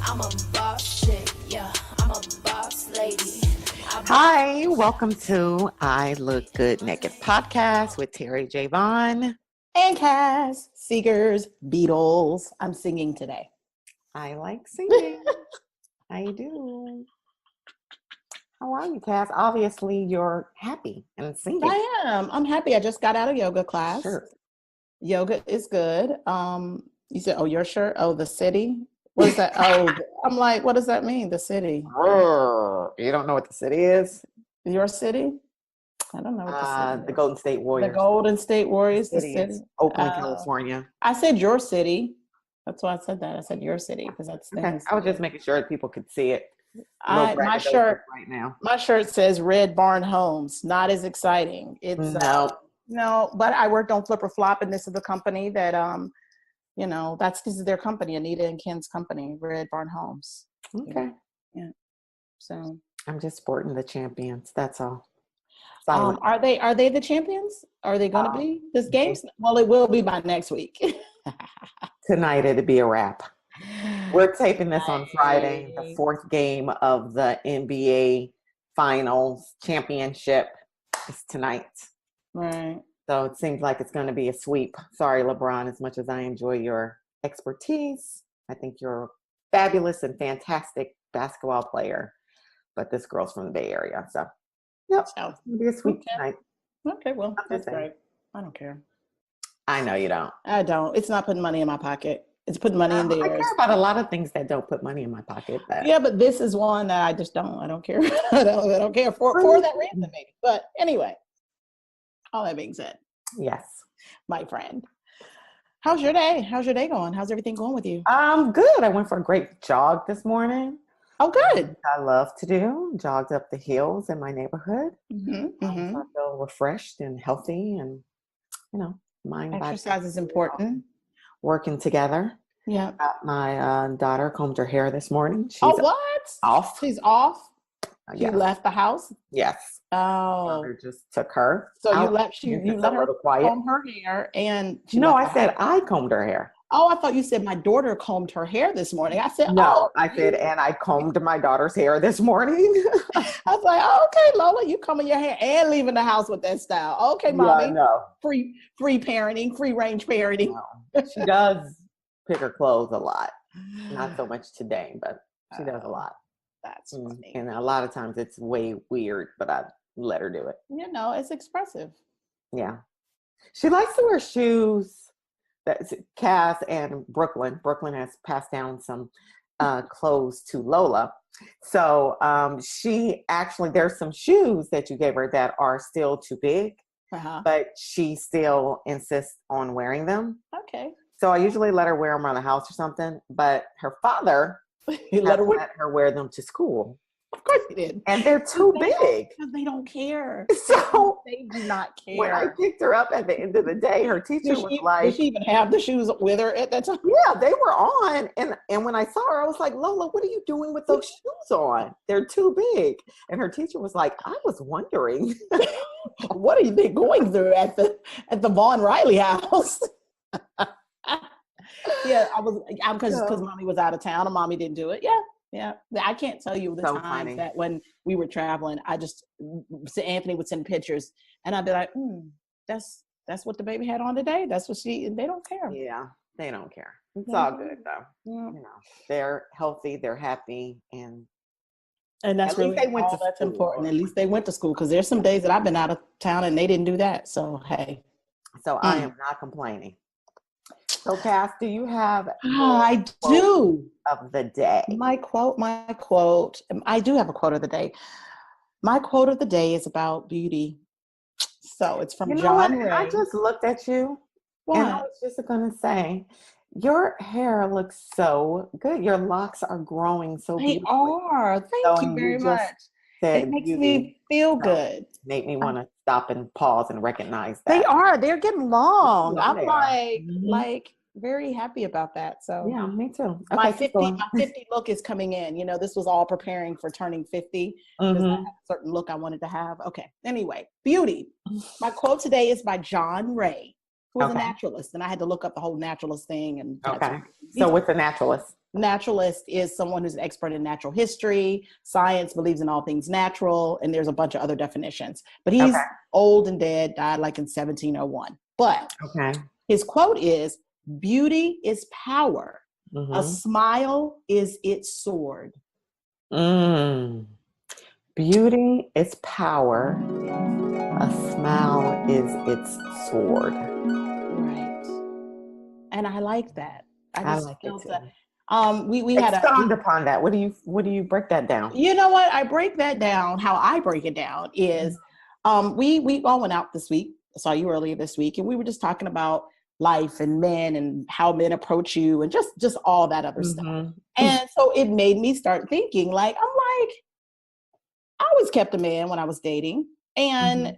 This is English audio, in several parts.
I'm a boss chick, yeah, I'm a boss lady. Hi, welcome to I Look Good Naked podcast with Terry J. Vaughn. And Cass, Seegers, Beatles. I'm singing today. I like singing. I do. How are you, Cass? Obviously, you're happy and singing. I am. I'm happy. I just got out of yoga class. Sure. Yoga is good. You said, oh, your shirt? Oh, the city? What is that? Oh, I'm like, what does that mean? The city? You don't know what the city is? Your city? I don't know what the city The is. Golden State Warriors. The Golden State Warriors, the city. Is Oakland, California. I said your city. That's why I said that. I said your city because that's the Okay. I was just making sure that people could see it. My shirt right now. My shirt says Red Barn Homes. Not as exciting. It's no, but I worked on Flip or Flop, and this is the company that this is their company, Anita and Ken's company, Red Barn Homes. Okay. Yeah. So I'm just sporting the champions. That's all. Are they the champions? Are they going to be this game? Well, it will be by next week. Tonight it'll be a wrap. We're taping this on Friday, the fourth game of the NBA Finals championship is tonight. Right. So it seems like it's going to be a sweep. Sorry, LeBron, as much as I enjoy your expertise, I think you're a fabulous and fantastic basketball player. But this girl's from the Bay Area, so yep, it'll be a sweep tonight. Okay, well, that's great. I don't care. I know you don't. I don't. It's not putting money in my pocket. It's putting money in theirs. I care about a lot of things that don't put money in my pocket. Yeah, but this is one that I just don't. I don't care. I don't care for that reason, maybe. But anyway, all that being said. Yes. My friend. How's your day? How's your day going? How's everything going with you? Good. I went for a great jog this morning. Oh, good. I love to do. Jogged up the hills in my neighborhood. So I feel refreshed and healthy and, mind. Exercise is important. Working together. Yeah. My daughter combed her hair this morning. She's off? She's off? She left the house? Yes. Oh. Mother just took her. So you let her comb her hair and I said I combed her hair. Oh, I thought you said my daughter combed her hair this morning. I said, I said, and I combed my daughter's hair this morning. I was like, okay, Lola, you combing your hair and leaving the house with that style. Okay, mommy. No. Free parenting, free range parenting. No. She does pick her clothes a lot. Not so much today, but she does a lot. That's funny. And a lot of times it's way weird, but I let her do it. It's expressive. Yeah. She likes to wear shoes. That's Cass and Brooklyn. Brooklyn has passed down some clothes to Lola. So there's some shoes that you gave her that are still too big, but she still insists on wearing them. Okay. So I usually let her wear them around the house or something, but her father let her wear them to school. Of course he did. And they're too big. Because they don't care. So they do not care. When I picked her up at the end of the day, her teacher was like... Did she even have the shoes with her at that time? Yeah, they were on. And when I saw her, I was like, Lola, what are you doing with those shoes on? They're too big. And her teacher was like, I was wondering. What are they going through at the Vaughn Riley house? Yeah, because mommy was out of town and mommy didn't do it. Yeah. I can't tell you the times that when we were traveling, Anthony would send pictures and I'd be like, that's what the baby had on today. That's what they don't care. Yeah, they don't care. It's all good though. Yeah. They're healthy, they're happy, and that's really that's important. At least they went to school, because there's some days that I've been out of town and they didn't do that. So, hey. So I am not complaining. So, Cass, do you have I do of the day? My quote. I do have a quote of the day. My quote of the day is about beauty. So it's from John Ray. I just looked at you. What? And I was just going to say, your hair looks so good. Your locks are growing so beautifully. They are. Thank you very much. It makes me feel good. Made me want to stop and pause and recognize that. They are. They're getting long. I'm like very happy about that. So yeah, me too. Okay, my 50 look is coming in. This was all preparing for turning 50. Because I had a certain look I wanted to have. Okay. Anyway, beauty. My quote today is by John Ray, who is a naturalist, and I had to look up the whole naturalist thing. And okay. So what's a naturalist? Naturalist is someone who's an expert in natural history, science, believes in all things natural, and there's a bunch of other definitions. But he's old and dead, died like in 1701. But his quote is, "Beauty is power. A smile is its sword." Beauty is power. A smile is its sword. Right. And I like that. I just like felt it that. too. We had expound upon that. What do you break that down? You know what? I break that down. How I break it down is, we all went out this week. I saw you earlier this week, and we were just talking about life and men and how men approach you and just all that other stuff. And so it made me start thinking, like, I always kept a man when I was dating, and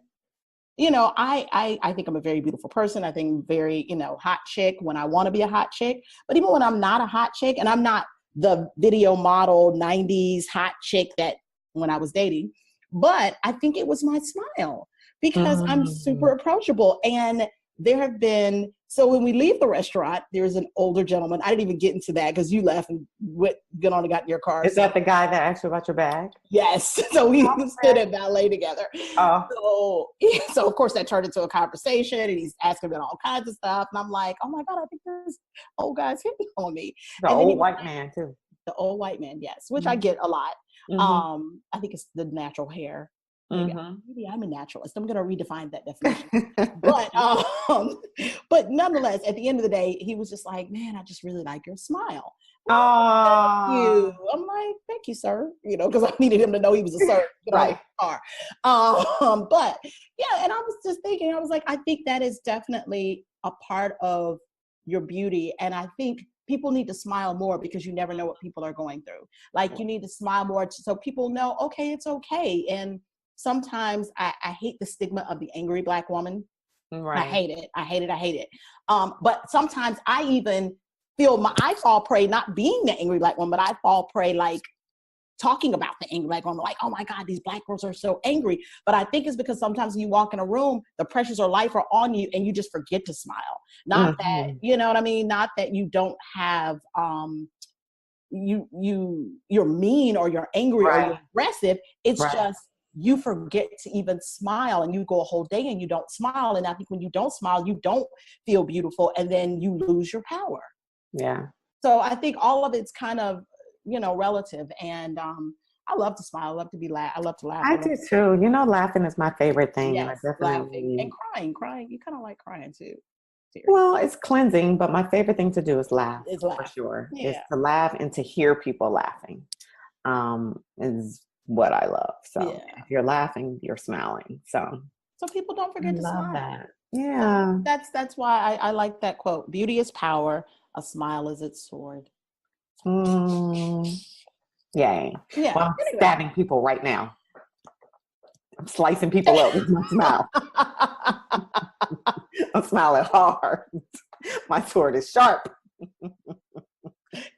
you know, I think I'm a very beautiful person. I think I'm very, hot chick when I want to be a hot chick. But even when I'm not a hot chick, and I'm not the video model 90s hot chick that when I was dating, but I think it was my smile, because I'm super approachable. And there have been, so when we leave the restaurant, there's an older gentleman. I didn't even get into that because you left and get on and got in your car. Is that the guy that asked you about your bag? Yes. So we stood at ballet together. So of course that turned into a conversation, and he's asking about all kinds of stuff. And I'm like, oh my God, I think this old guy's hitting on me. The old white man too. The old white man, yes, which I get a lot. I think it's the natural hair. Maybe I'm a naturalist. I'm going to redefine that definition. But nonetheless, at the end of the day, he was just like, man, I just really like your smile. Thank you. I'm like, thank you, sir. Because I needed him to know he was a sir. Right. But yeah, and I was just thinking, I was like, I think that is definitely a part of your beauty. And I think people need to smile more, because you never know what people are going through. Like, you need to smile more so people know, okay, it's okay. And sometimes I hate the stigma of the angry Black woman. Right. I hate it. But sometimes I even feel I fall prey, not being the angry Black woman, but I fall prey like talking about the angry Black woman, like, oh my God, these Black girls are so angry. But I think it's because sometimes when you walk in a room, the pressures of life are on you and you just forget to smile. Not that, you know what I mean? Not that you don't have, you're mean or you're angry or you're aggressive. It's just, you forget to even smile, and you go a whole day and you don't smile. And I think when you don't smile, you don't feel beautiful, and then you lose your power. Yeah. So I think all of it's kind of, relative. And I love to smile. I love to I love to laugh. I do too. Laughing is my favorite thing. Yes, and laughing and crying. You kind of like crying too. Well, it's cleansing, but my favorite thing to do is laugh. For sure. Yeah. Is to laugh and to hear people laughing. Is what I love. So if you're laughing, you're smiling. So people don't forget to smile. That. Yeah. That's why I like that quote. Beauty is power. A smile is its sword. Yay. Yeah. Well, I'm stabbing people right now. I'm slicing people up with my smile. I'm smiling hard. My sword is sharp.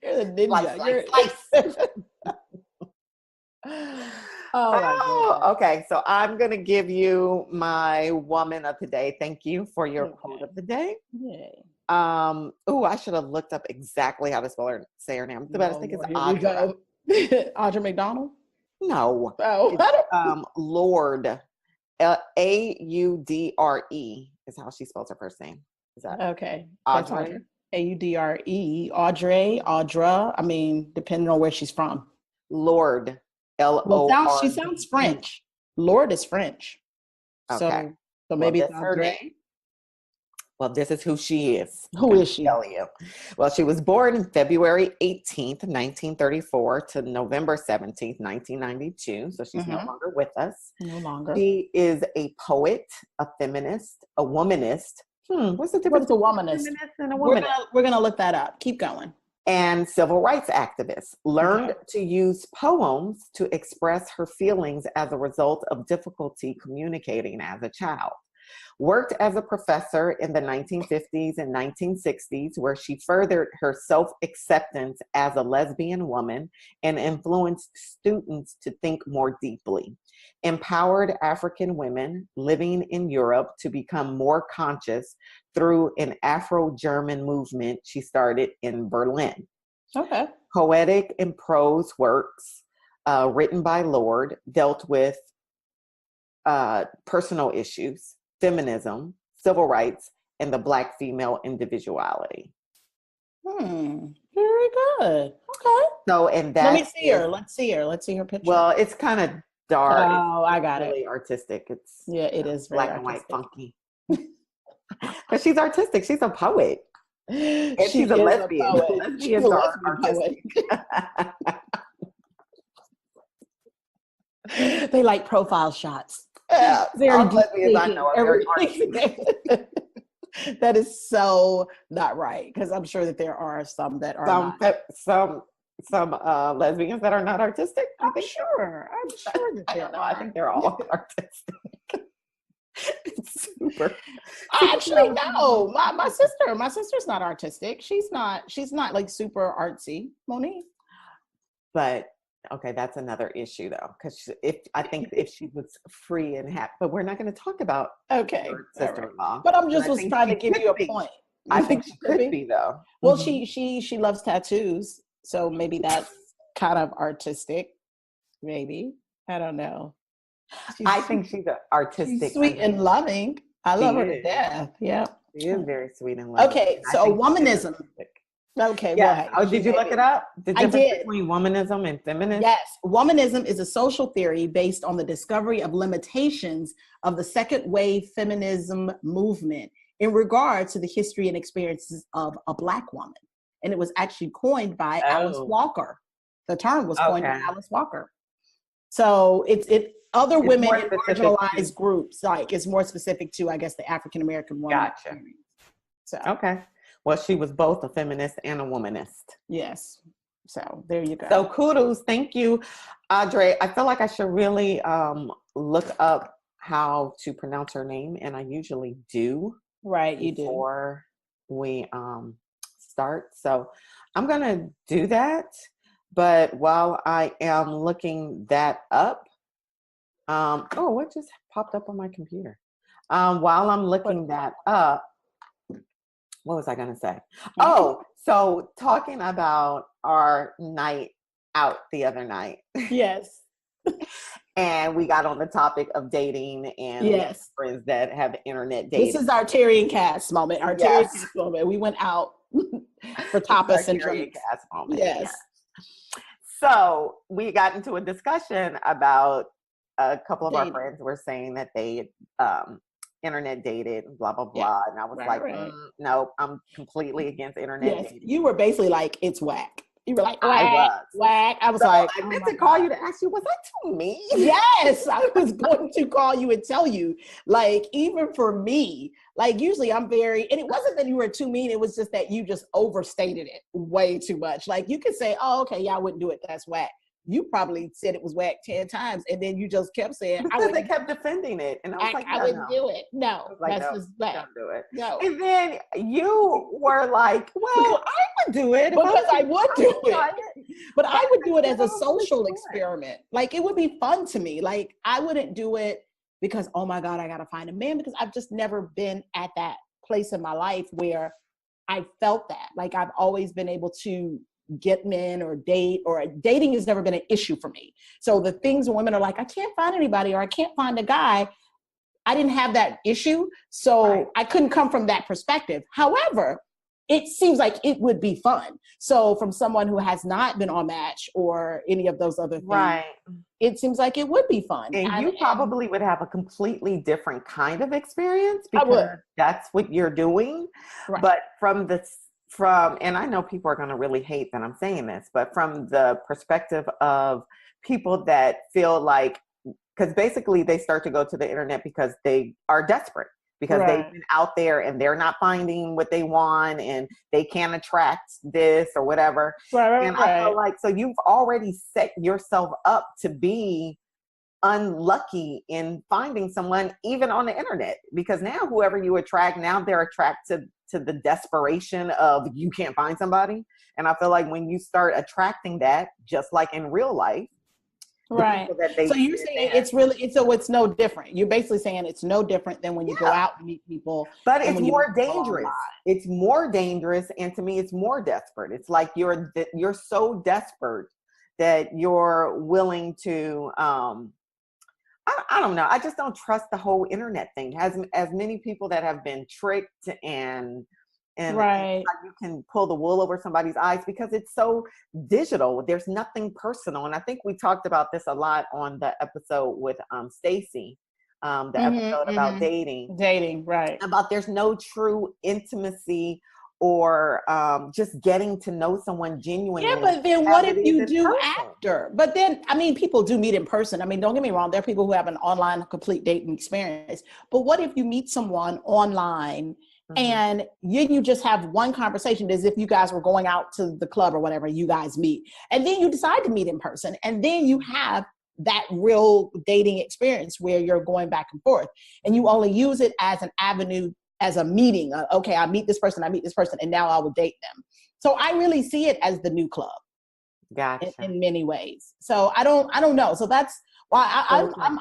You're the ninja. Slice. Okay. So I'm going to give you my woman of the day. Thank you for your quote of the day. Yay. I should have looked up exactly how to say her name. I think it's Audra. Audra McDonald? No. Lord. Audre is how she spells her first name. Is that okay? Audre. Audre. Audra. I mean, depending on where she's from. Lord. Lord. She sounds French. Lord is French. Okay. So maybe it's her name. Well, this is who she is. Who is she? Tell you. Well, she was born February 18th, 1934 to November 17th, 1992. So she's no longer with us. No longer. She is a poet, a feminist, a womanist. What's the difference? What's a womanist? And a womanist? We're gonna look that up. Keep going. And civil rights activist. Learned to use poems to express her feelings as a result of difficulty communicating as a child. Worked as a professor in the 1950s and 1960s, where she furthered her self-acceptance as a lesbian woman and influenced students to think more deeply. Empowered African women living in Europe to become more conscious through an Afro-German movement she started in Berlin. Okay. poetic and prose works written by Lord dealt with personal issues, feminism, civil rights, and the Black female individuality. Very good. Okay. So, and that let me see her. Let's see her. Let's see her picture. Well, it's kind of dark. Oh, I got really it. Artistic. It's it is black and white, funky. But she's artistic. She's a poet. And she's a lesbian. Lesbians are artistic. They like profile shots. Yeah, very all lesbians I know are very artistic. That is so not right, because I'm sure that there are some that are not. Some lesbians that are not artistic. I'm sure that they are. I think they're all artistic. It's super. Actually, no. My sister's not artistic. She's not like super artsy, Monique. But okay, that's another issue though, because if she was free and happy, but we're not going to talk about her sister-in-law. Right. But I'm just was trying to give you a point. I think she could be though. Well, she loves tattoos, so maybe that's kind of artistic. Maybe, I don't know. I think she's artistic. She's sweet and loving. I love her to death. Yeah, she is very sweet and loving. Okay, so womanism. Okay. Yeah. Well, did you look it up? The difference I did. Between womanism and feminism? Yes. Womanism is a social theory based on the discovery of limitations of the second wave feminism movement in regard to the history and experiences of a Black woman. And it was actually coined by Alice Walker. The term was coined by Alice Walker. So it's other women in marginalized groups, like it's more specific to, I guess, the African American woman. Gotcha. So okay. Well, she was both a feminist and a womanist. Yes. So there you go. So kudos. Thank you, Audrey. I feel like I should really look up how to pronounce her name, and I usually do. Right, you do. Before we start. So I'm going to do that. But while I am looking that up, what just popped up on my computer? While I'm looking that up, what was I going to say? Oh, so talking about our night out the other night. Yes. And we got on the topic of dating and friends that have internet dating. This is our Terry and Cass moment. Our Terry and Cass moment. We went out for tapas and drinks. Cass moment. Yes. So we got into a discussion about a couple of our friends were saying that they internet dated, blah, blah, blah. And I was no, I'm completely against internet dating. You were basically like, it's whack. You were like, whack. I was like, I meant to call you to ask you, was I too mean? Yes, I was going to call you and tell you, like, even for me, like usually I'm very, and it wasn't that you were too mean. It was just that you just overstated it way too much. Like you could say, oh, okay, yeah, I wouldn't do it. That's whack. You probably said it was whack 10 times, and then you just kept saying, because they kept defending it, and I was like, I wouldn't do it. No, like, that's just bad. Don't do it. No. And then you were like, well, I would do it because I would do it, but I would do it as a social experiment. Like it would be fun to me. Like I wouldn't do it because, oh my God, I gotta find a man, because I've just never been at that place in my life where I felt that. Like I've always been able to get men or date, or dating has never been an issue for me. So the things when women are like, I can't find anybody or I can't find a guy, I didn't have that issue. So I couldn't come from that perspective. However, it seems like it would be fun. So from someone who has not been on Match or any of those other things, it seems like it would be fun. And you probably would have a completely different kind of experience because that's what you're doing. Right. But and I know people are going to really hate that I'm saying this, but from the perspective of people that feel like, because basically they start to go to the internet because they are desperate, because they've been out there and they're not finding what they want and they can't attract this or whatever. And I feel like, so you've already set yourself up to be unlucky in finding someone even on the internet, because now whoever you attract, now they're attracted to the desperation of you can't find somebody. And I feel like when you start attracting that, just like in real life, the Right. people that they So you're saying it's no different. You're basically saying it's no different than when you go out and meet people. But and it's when you more meet people dangerous. online. It's more dangerous, and to me, it's more desperate. It's like you're so desperate that you're willing to. I don't know. I just don't trust the whole internet thing. As many people that have been tricked and Right. you can pull the wool over somebody's eyes because it's so digital. There's nothing personal. And I think we talked about this a lot on the episode with Stacy, the episode about dating, right? About there's no true intimacy or just getting to know someone genuinely. Yeah, but then what if you do after? But then, I mean, people do meet in person. I mean, don't get me wrong. There are people who have an online complete dating experience. But what if you meet someone online and you just have one conversation as if you guys were going out to the club or whatever, you guys meet. And then you decide to meet in person. And then you have that real dating experience where you're going back and forth. And you only use it as an avenue, as a meeting. Okay, I meet this person, and now I will date them. So I really see it as the new club. Gotcha. In many ways. So I don't know. So that's why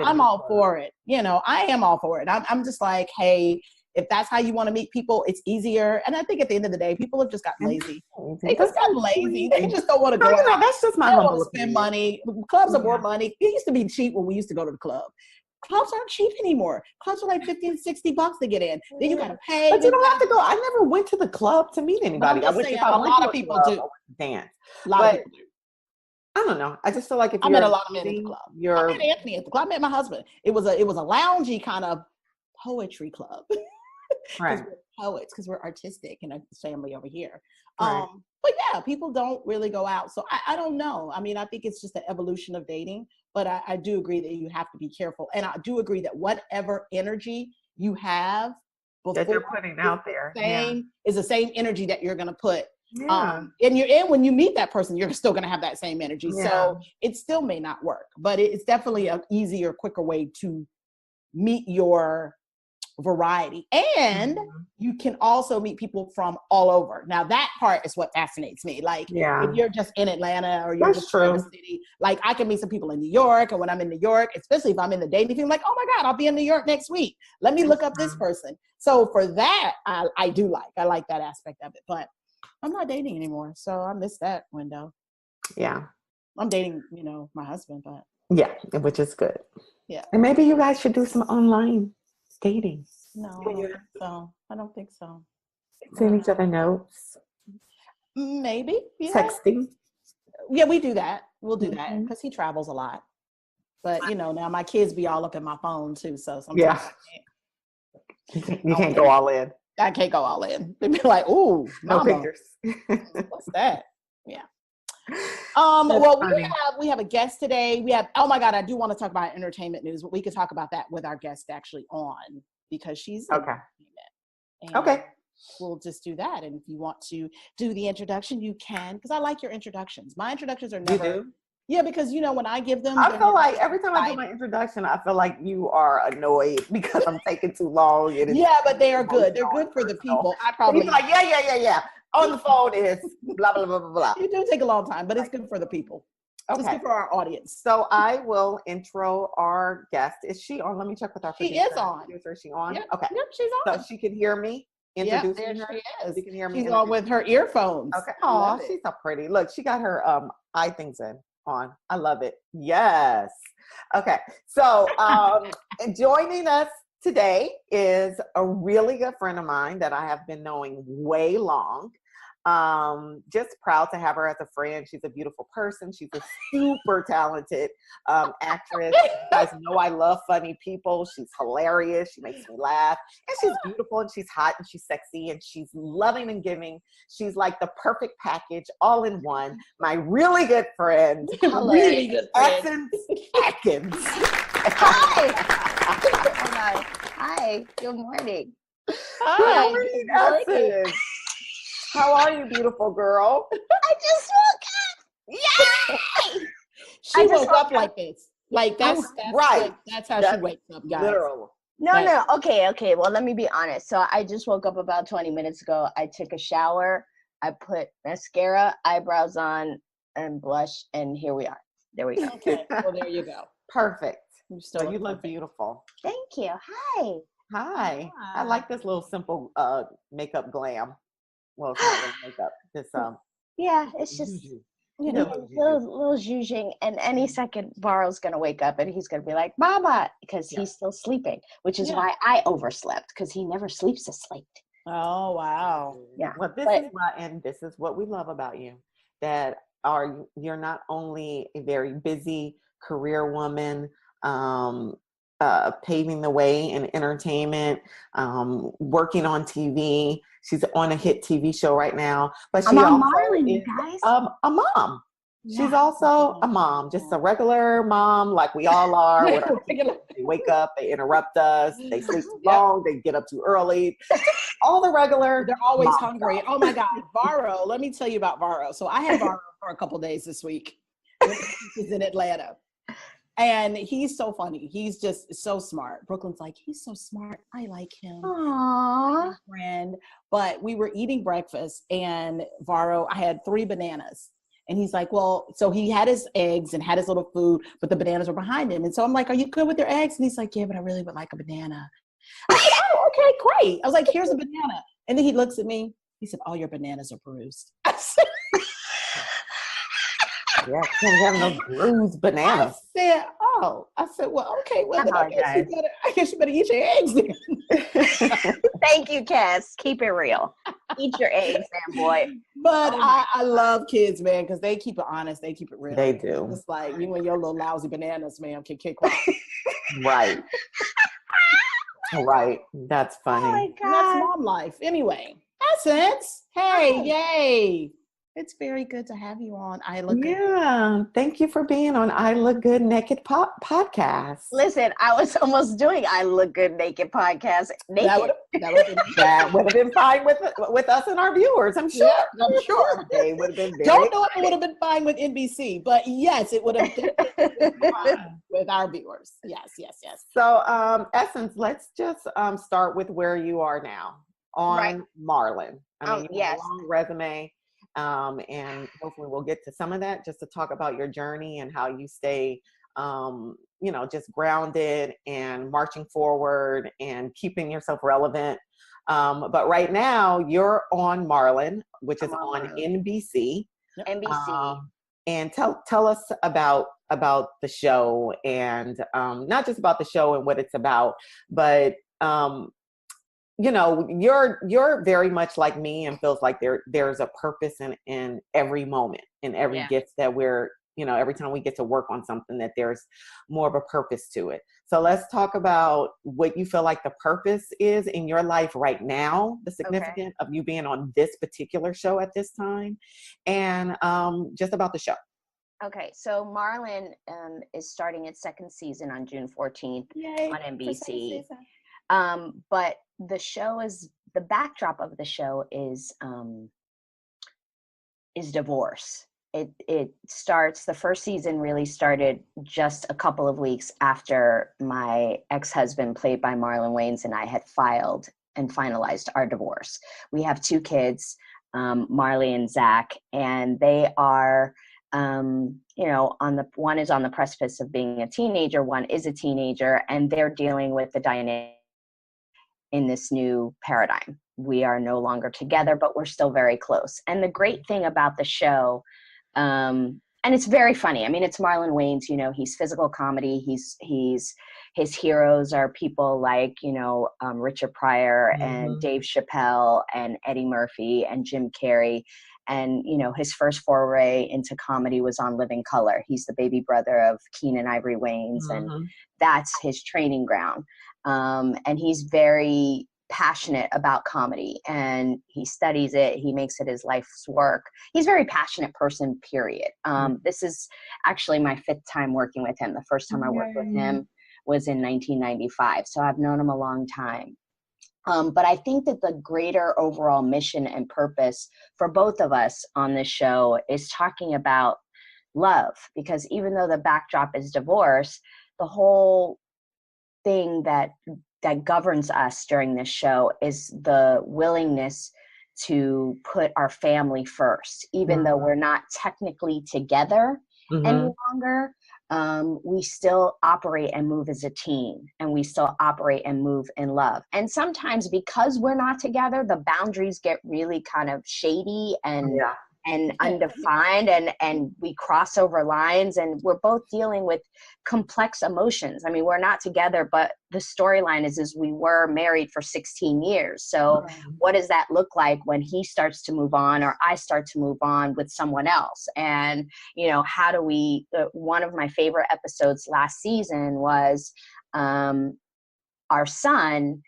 I'm all for it. You know, I am all for it. I'm just like, hey, if that's how you want to meet people, it's easier. And I think at the end of the day, people have just gotten lazy. They just got lazy. They just don't want to go out. That's just my humble opinion. Spend money. Clubs are more money. It used to be cheap when we used to go to the club. Clubs aren't cheap anymore. Clubs are like $50 and $60 to get in. Then you got to pay. But you don't have to go. I never went to the club to meet anybody. I wish a lot of people do. Dance. A lot of people do. I don't know. I just feel like if I met a lot of men at the club. I met Anthony at the club. I met my husband. It was a loungy kind of poetry club. Right. We're poets, because we're artistic in a family over here. Right. But yeah, people don't really go out. So I don't know. I mean, I think it's just the evolution of dating, but I do agree that you have to be careful. And I do agree that whatever energy you have that you're putting out there is the same energy that you're going to put. Yeah. And when you meet that person, you're still going to have that same energy. Yeah. So it still may not work, but it's definitely an easier, quicker way to meet your variety. And you can also meet people from all over. Now that part is what fascinates me. Like if you're just in Atlanta or you're just in the city, like I can meet some people in New York, and when I'm in New York, especially if I'm in the dating thing, like, oh my God, I'll be in New York next week. Let me look up this person. So for that, I like that aspect of it, but I'm not dating anymore. So I missed that window. Yeah. I'm dating, my husband, but. Yeah, which is good. Yeah. And maybe you guys should do some online dating. No, I don't think so. Send each other notes. Maybe. Yeah. Texting. Yeah, we do that. We'll do that because he travels a lot. But now my kids be all up in my phone too. So sometimes you can't go all in. I can't go all in. They'd be like, "Ooh, no pictures." What's that? Yeah. Well, we have a guest today. Oh my God, I do want to talk about entertainment news, but we could talk about that with our guest actually on, because she's okay. We'll just do that. And if you want to do the introduction, you can, because I like your introductions. My introductions are never. You do? Yeah, because when I give them, I feel like every time I do my introduction, I feel like you are annoyed because I'm taking too long. Yeah, but they are good. They're good for the people. I probably like yeah. On the phone is blah blah blah blah blah. You do take a long time, but it's good for the people. Okay. It's good for our audience. So I will intro our guest. Is she on? Let me check with our producer. She is on. Is she on? Yep. Okay. Yep, she's on. So she can hear me introducing her. She is. She can hear me. She's on with her earphones. Okay. Oh, she's so pretty. Look, she got her eye things on. I love it. Yes. Okay. So joining us today is a really good friend of mine that I have been knowing way long. Just proud to have her as a friend. She's a beautiful person. She's a super talented actress. You guys know I love funny people. She's hilarious. She makes me laugh. And she's beautiful, and she's hot, and she's sexy, and she's loving and giving. She's like the perfect package, all in one. My really good friend, really good friend, Atkins. Hi. Hi. Good morning. Hi. Good morning. How are you, beautiful girl? I just woke up. Yay! She woke up like this. Like that's right. That's how she wakes up, guys. Literal. No. Okay. Well, let me be honest. So I just woke up about 20 minutes ago. I took a shower. I put mascara, eyebrows on, and blush, and here we are. There we go. Okay. Well, there you go. Perfect. So you look beautiful. Thank you. Hi. Hi. I like this little simple makeup glam. Well, it's not really makeup. This Yeah, it's just juju. little zhuzhing, and any second Varro's gonna wake up and he's gonna be like, "Mama," because he's still sleeping, which is why I overslept, because he never sleeps asleep. Oh wow. Yeah. Well, this is what we love about you, that you're not only a very busy career woman, paving the way in entertainment, working on TV. She's on a hit TV show right now, but she I'm on also Marlon, you is guys. a mom. Yeah. She's also a mom, just a regular mom like we all are. With our kids. They wake up, they interrupt us, they sleep too long, they get up too early. All the regular. They're always hungry. Oh my God, Varro. Let me tell you about Varro. So I had Varro for a couple days this week. He's in Atlanta. And he's so funny. He's just so smart. Brooklyn's like, he's so smart. I like him. Aww. My friend. But we were eating breakfast and Varro, I had 3 bananas. And he's like, well, so he had his eggs and had his little food, but the bananas were behind him. And so I'm like, are you good with your eggs? And he's like, yeah, but I really would like a banana. I said, oh, okay, great. I was like, here's a banana. And then he looks at me. He said, all your bananas are bruised. I said, yeah, can't have no bruised bananas. I said, well, okay, well, then I guess you better eat your eggs then. Thank you, Cass. Keep it real. Eat your eggs, man, boy. But I love kids, man, because they keep it honest. They keep it real. They do. It's like you and your little lousy bananas, man, can kick rock. Right. Right. That's funny. Oh my God. That's mom life. Anyway, Essence. Hey, yay. It's very good to have you on I Look Good. Yeah. Thank you for being on I Look Good Naked podcast. Listen, I was almost doing I Look Good Naked podcast. Naked. That would have been fine with us and our viewers, I'm sure. Yeah, I'm sure. They would have been Don't know if it would have been fine with NBC, but yes, it would have been fine with our viewers. Yes. So, Essence, let's just start with where you are now on Marlon. I mean, you have a long resume. And hopefully we'll get to some of that just to talk about your journey and how you stay, just grounded and marching forward and keeping yourself relevant. But right now you're on Marlon, which is on NBC. NBC. And tell us about the show and not just about the show and what it's about, but you're very much like me and feels like there's a purpose in every moment, in every gift that we're, every time we get to work on something, that there's more of a purpose to it. So let's talk about what you feel like the purpose is in your life right now, the significance of you being on this particular show at this time, and just about the show. Okay, so Marlon is starting its 2nd season on June 14th on NBC. But the backdrop of the show is divorce. It starts, the first season really started just a couple of weeks after my ex-husband, played by Marlon Wayans, and I had filed and finalized our divorce. We have 2 kids, Marley and Zach, and they are, one is on the precipice of being a teenager, one is a teenager, and they're dealing with the dynamic in this new paradigm. We are no longer together, but we're still very close. And the great thing about the show, and it's very funny. I mean, it's Marlon Wayans, he's physical comedy. His heroes are people like, Richard Pryor and Dave Chappelle and Eddie Murphy and Jim Carrey. And, his first foray into comedy was on Living Color. He's the baby brother of Keenen Ivory Wayans, and that's his training ground. And he's very passionate about comedy, and he studies it. He makes it his life's work. He's a very passionate person, period. This is actually my 5th time working with him. The first time I worked with him was in 1995. So I've known him a long time. But I think that the greater overall mission and purpose for both of us on this show is talking about love, because even though the backdrop is divorce, the whole thing that governs us during this show is the willingness to put our family first, even though we're not technically together. Mm-hmm. any longer. We still operate and move as a team, and we still operate and move in love. And sometimes because we're not together, the boundaries get really kind of shady and Yeah. undefined, and we cross over lines, and we're both dealing with complex emotions. I mean, we're not together, but the storyline is we were married for 16 years. So what does that look like when he starts to move on, or I start to move on with someone else? And, you know, how do we, one of my favorite episodes last season was our son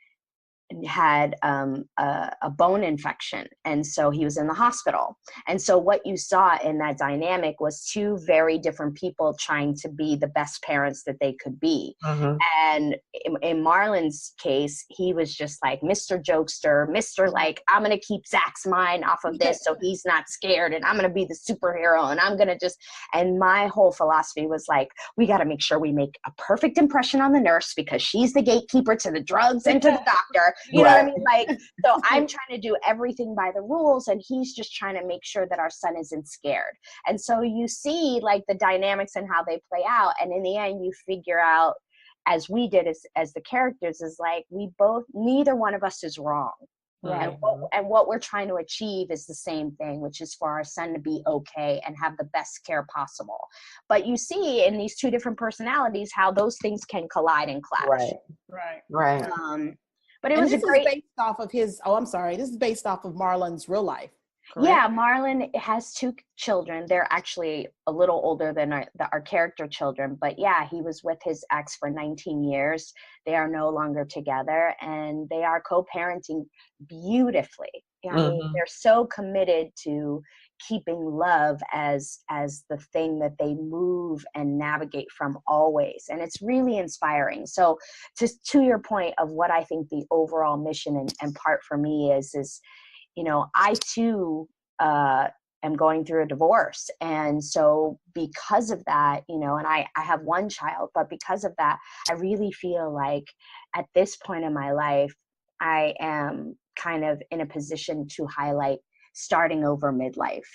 had a bone infection, and so he was in the hospital. And so what you saw in that dynamic was two very different people trying to be the best parents that they could be. Mm-hmm. And in Marlon's case, he was just like Mr. Jokester, Mr. like, I'm going to keep Zach's mind off of this so he's not scared, and I'm going to be the superhero, and I'm going to just, and my whole philosophy was like, we got to make sure we make a perfect impression on the nurse because she's the gatekeeper to the drugs and to the doctor. You know what I mean? Like, so I'm trying to do everything by the rules, and he's just trying to make sure that our son isn't scared. And so you see like the dynamics and how they play out. And in the end, you figure out, as we did as the characters, is like, we both, neither one of us is wrong. Right. And what we're trying to achieve is the same thing, which is for our son to be okay and have the best care possible. But you see in these two different personalities how those things can collide and clash. Right. But it was a great. Based off of his. Oh, I'm sorry. This is based off of Marlon's real life. Correct? Yeah, Marlon has two children. They're actually a little older than our character children. But yeah, he was with his ex for 19 years. They are no longer together, and they are co-parenting beautifully. I mean, they're so committed to keeping love as the thing that they move and navigate from always. And it's really inspiring. So to your point of what I think the overall mission and part for me is, you know, I too am going through a divorce. And so because of that, you know, and I have one child, but because of that, I really feel like at this point in my life, I am kind of in a position to highlight starting over midlife.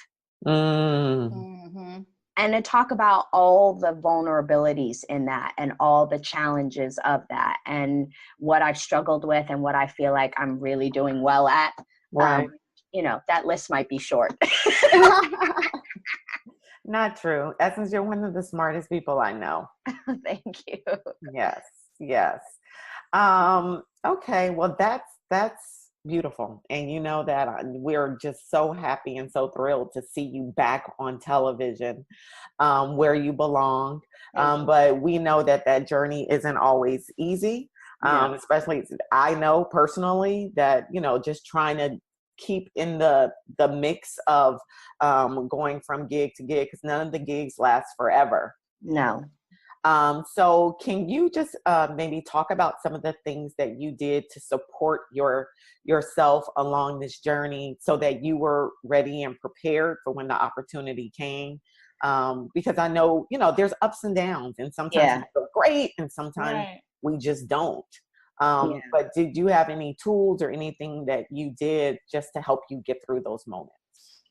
Mm. And to talk about all the vulnerabilities in that and all the challenges of that and what I've struggled with and what I feel like I'm really doing well at. Right. You know, that list might be short. Not true. Essence, you're one of the smartest people I know. Thank you. Yes. Okay. Well, that's beautiful. And you know that we're just so happy and so thrilled to see you back on television, where you belong. But we know that journey isn't always easy. Especially, I know personally that, you know, just trying to keep in the mix of going from gig to gig, because none of the gigs last forever. No. So can you just maybe talk about some of the things that you did to support yourself along this journey so that you were ready and prepared for when the opportunity came? Because I know, you know, there's ups and downs, and sometimes we feel great and sometimes we just don't. But did you have any tools or anything that you did just to help you get through those moments?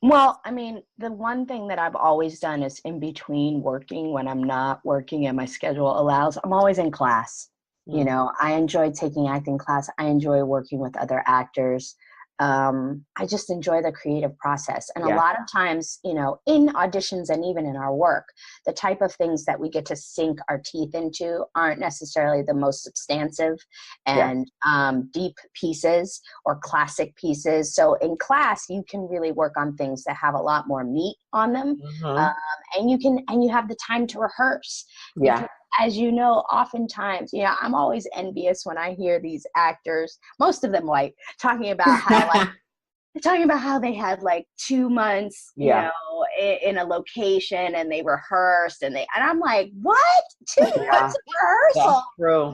Well, I mean, the one thing that I've always done is in between working, when I'm not working and my schedule allows, I'm always in class. You know, I enjoy taking acting class. I enjoy working with other actors. I just enjoy the creative process. And a lot of times, you know, in auditions and even in our work, the type of things that we get to sink our teeth into aren't necessarily the most substantive and deep pieces or classic pieces. So in class, you can really work on things that have a lot more meat on them. And you have the time to rehearse. Because, as you know, oftentimes, you know, I'm always envious when I hear these actors, most of them white, talking about how they had like 2 months, you know, in a location, and they rehearsed, and I'm like, what? 2 months of rehearsal? That's true.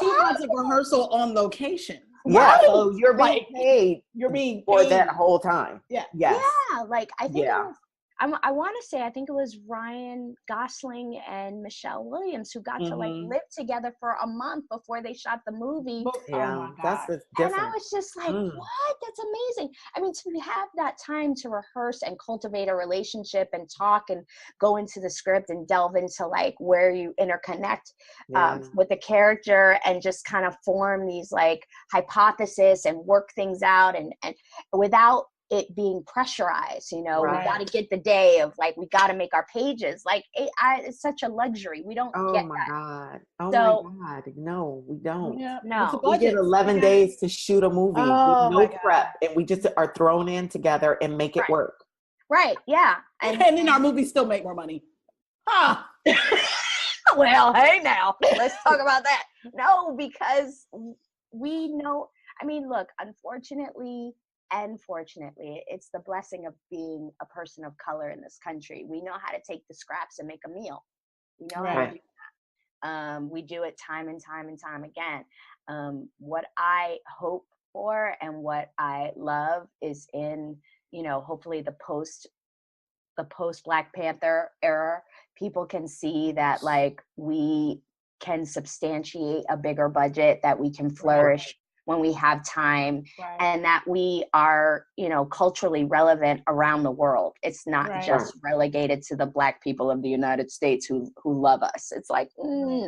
2 months of rehearsal on location. Yeah, so you're being paid. You're being for paid that whole time. Yeah. Yes. Yeah, like I think I want to say, I think it was Ryan Gosling and Michelle Williams who got to like live together for a month before they shot the movie. Oh my God. That's And different. I was just like, what? That's amazing. I mean, to have that time to rehearse and cultivate a relationship and talk and go into the script and delve into like where you interconnect with the character and just kind of form these like hypotheses and work things out and without it being pressurized, you know, we got to get the day of like, we got to make our pages. Like it's such a luxury. We don't get that. God. Oh So, my God. No, we don't. Yeah. No. We get 11 days to shoot a movie with no prep, and we just are thrown in together and make it work. Right. Yeah. And then our movies still make more money. Huh. Well, hey now, let's talk about that. No, because we know, I mean, look, unfortunately, and fortunately, it's the blessing of being a person of color in this country. We know how to take the scraps and make a meal. We know how to do that. We do it time and time and time again. What I hope for and what I love is in, you know, hopefully the post Black Panther era, people can see that like we can substantiate a bigger budget, that we can flourish when we have time, and that we are, you know, culturally relevant around the world. It's not just relegated to the Black people of the United States who love us. It's like, no.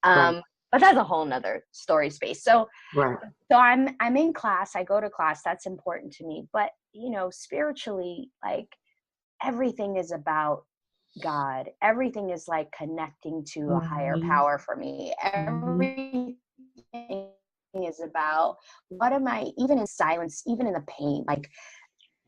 But that's a whole nother story space. So, so I'm in class, I go to class, that's important to me. But, you know, spiritually, like everything is about God. Everything is like connecting to a higher power for me. Everything is about what am I, even in silence, even in the pain, like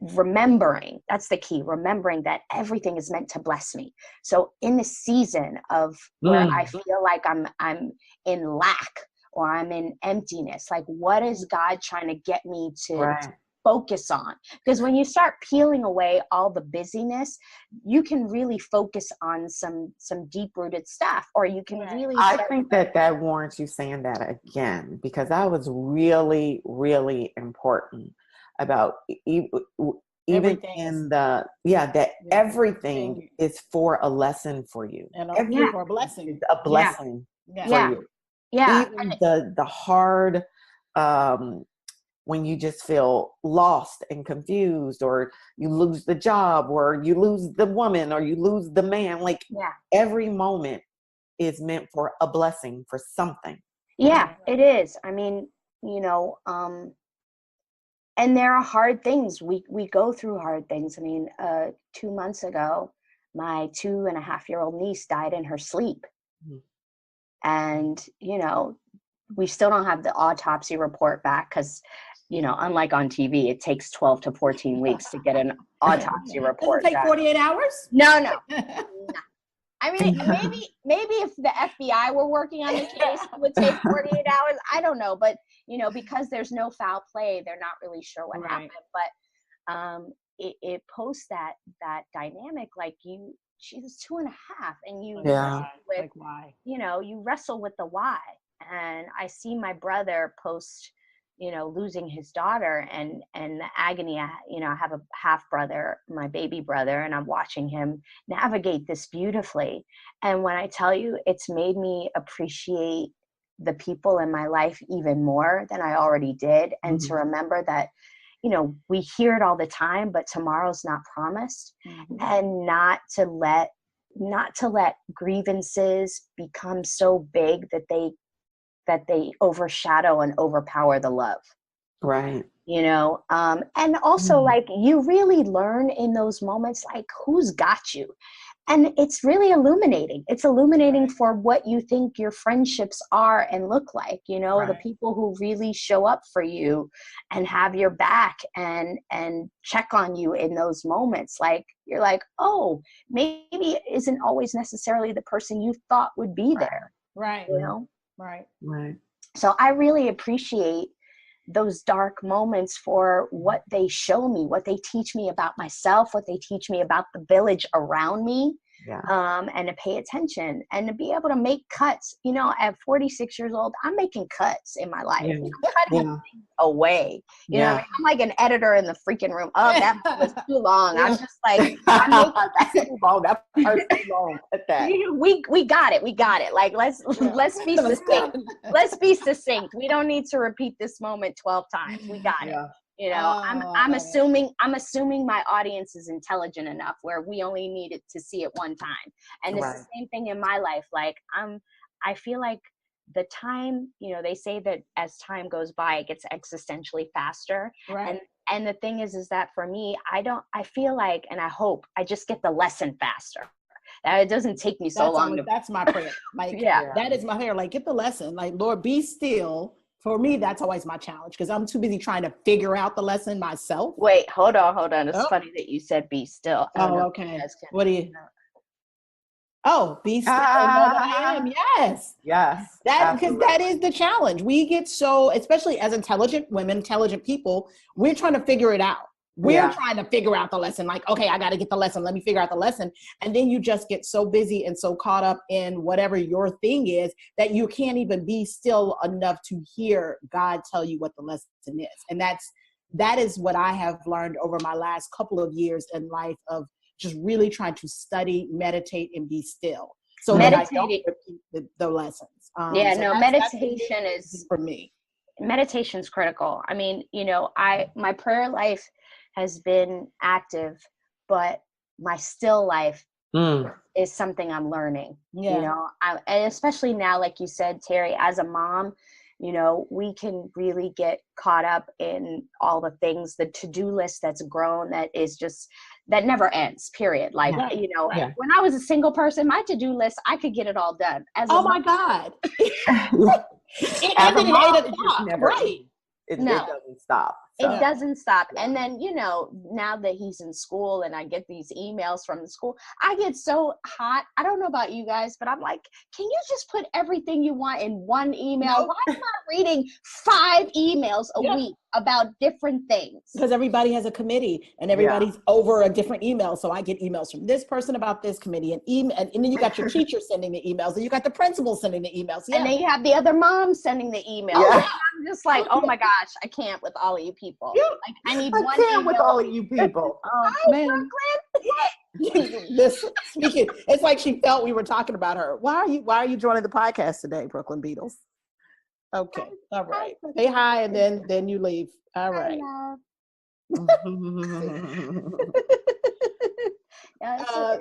remembering, that's the key, remembering that everything is meant to bless me. So in the season of where I feel like I'm in lack or I'm in emptiness, like what is God trying to get me to focus on? Because when you start peeling away all the busyness, you can really focus on some deep-rooted stuff, or you can really I think that warrants you saying that again, because that was really, really important about even Everything in the everything is for a lesson for you, and for a blessing. Is a blessing for you. Even the hard when you just feel lost and confused, or you lose the job, or you lose the woman, or you lose the man, like every moment is meant for a blessing, for something. Yeah, it is. I mean, you know, and there are hard things. We go through hard things. I mean, 2 months ago, my 2.5-year-old niece died in her sleep. And, you know, we still don't have the autopsy report back because, you know, unlike on TV, it takes 12 to 14 weeks to get an autopsy report. Does it take 48 hours? No. I mean, maybe if the FBI were working on the case, it would take 48 hours. I don't know. But, you know, because there's no foul play, they're not really sure what happened. But it posts that dynamic, like she was 2.5, and you wrestle with, like why? You know, you wrestle with the why. And I see my brother post, you know, losing his daughter and the agony. You know, I have a half brother, my baby brother, and I'm watching him navigate this beautifully. And when I tell you, it's made me appreciate the people in my life even more than I already did. And to remember that, you know, we hear it all the time, but tomorrow's not promised. And not to let grievances become so big that they overshadow and overpower the love. You know, and also like you really learn in those moments, like who's got you. And it's really illuminating. It's illuminating for what you think your friendships are and look like, you know, the people who really show up for you and have your back and check on you in those moments. Like, you're like, oh, maybe it isn't always necessarily the person you thought would be there. You know? So I really appreciate those dark moments for what they show me, what they teach me about myself, what they teach me about the village around me. and to pay attention and to be able to make cuts. You know, at 46 years old, I'm making cuts in my life. Yeah. I'm cutting things away. You know what I mean? I'm like an editor in the freaking room. Oh, that was too long. I'm just like, that's too long. That part's too long. We got it. We got it. Like, let's be succinct. Let's be succinct. We don't need to repeat this moment 12 times. We got it. You know, I'm assuming my audience is intelligent enough where we only needed to see it one time. And it's the same thing in my life. Like I feel like the time, you know, they say that as time goes by, it gets existentially faster. Right. And the thing is that for me, I feel like, and I hope I just get the lesson faster. That it doesn't take me so long. That's my prayer. Like, that is my prayer. Like, get the lesson. Like, Lord, be still. For me, that's always my challenge because I'm too busy trying to figure out the lesson myself. Wait, hold on. It's funny that you said be still. Oh, okay. What do you? Oh, be still. Know that I am. Yes. Because that is the challenge. We get so, especially as intelligent women, intelligent people, we're trying to figure it out. We're trying to figure out the lesson. Like, okay, I got to get the lesson. Let me figure out the lesson. And then you just get so busy and so caught up in whatever your thing is that you can't even be still enough to hear God tell you what the lesson is. And that is what I have learned over my last couple of years in life of just really trying to study, meditate, and be still. So that I don't repeat the lessons. Meditation is for me. Meditation's critical. I mean, you know, my prayer life has been active, but my still life is something I'm learning. You know, and especially now, like you said, Terry, as a mom, you know, we can really get caught up in all the things, the to-do list that's grown, that never ends, period. Like, you know, when I was a single person, my to-do list, I could get it all done. My God. It ended at 8 o'clock. Right. It doesn't stop. So. It doesn't stop. And then, you know, now that he's in school and I get these emails from the school, I get so hot. I don't know about you guys, but I'm like, can you just put everything you want in one email? Nope. Why am I reading 5 emames a week about different things? Because everybody has a committee and everybody's over a different email. So I get emails from this person about this committee and then you got your teacher sending the emails and you got the principal sending the emails. And then you have the other mom sending the emails. I'm just like, oh my gosh, I can't with all of you people. Like, I need one email with all of you people. Man. Speaking, it's like she felt we were talking about her. Why are you joining the podcast today, Brooklyn Beatles? Okay. All right. Say hi and then you leave. All right.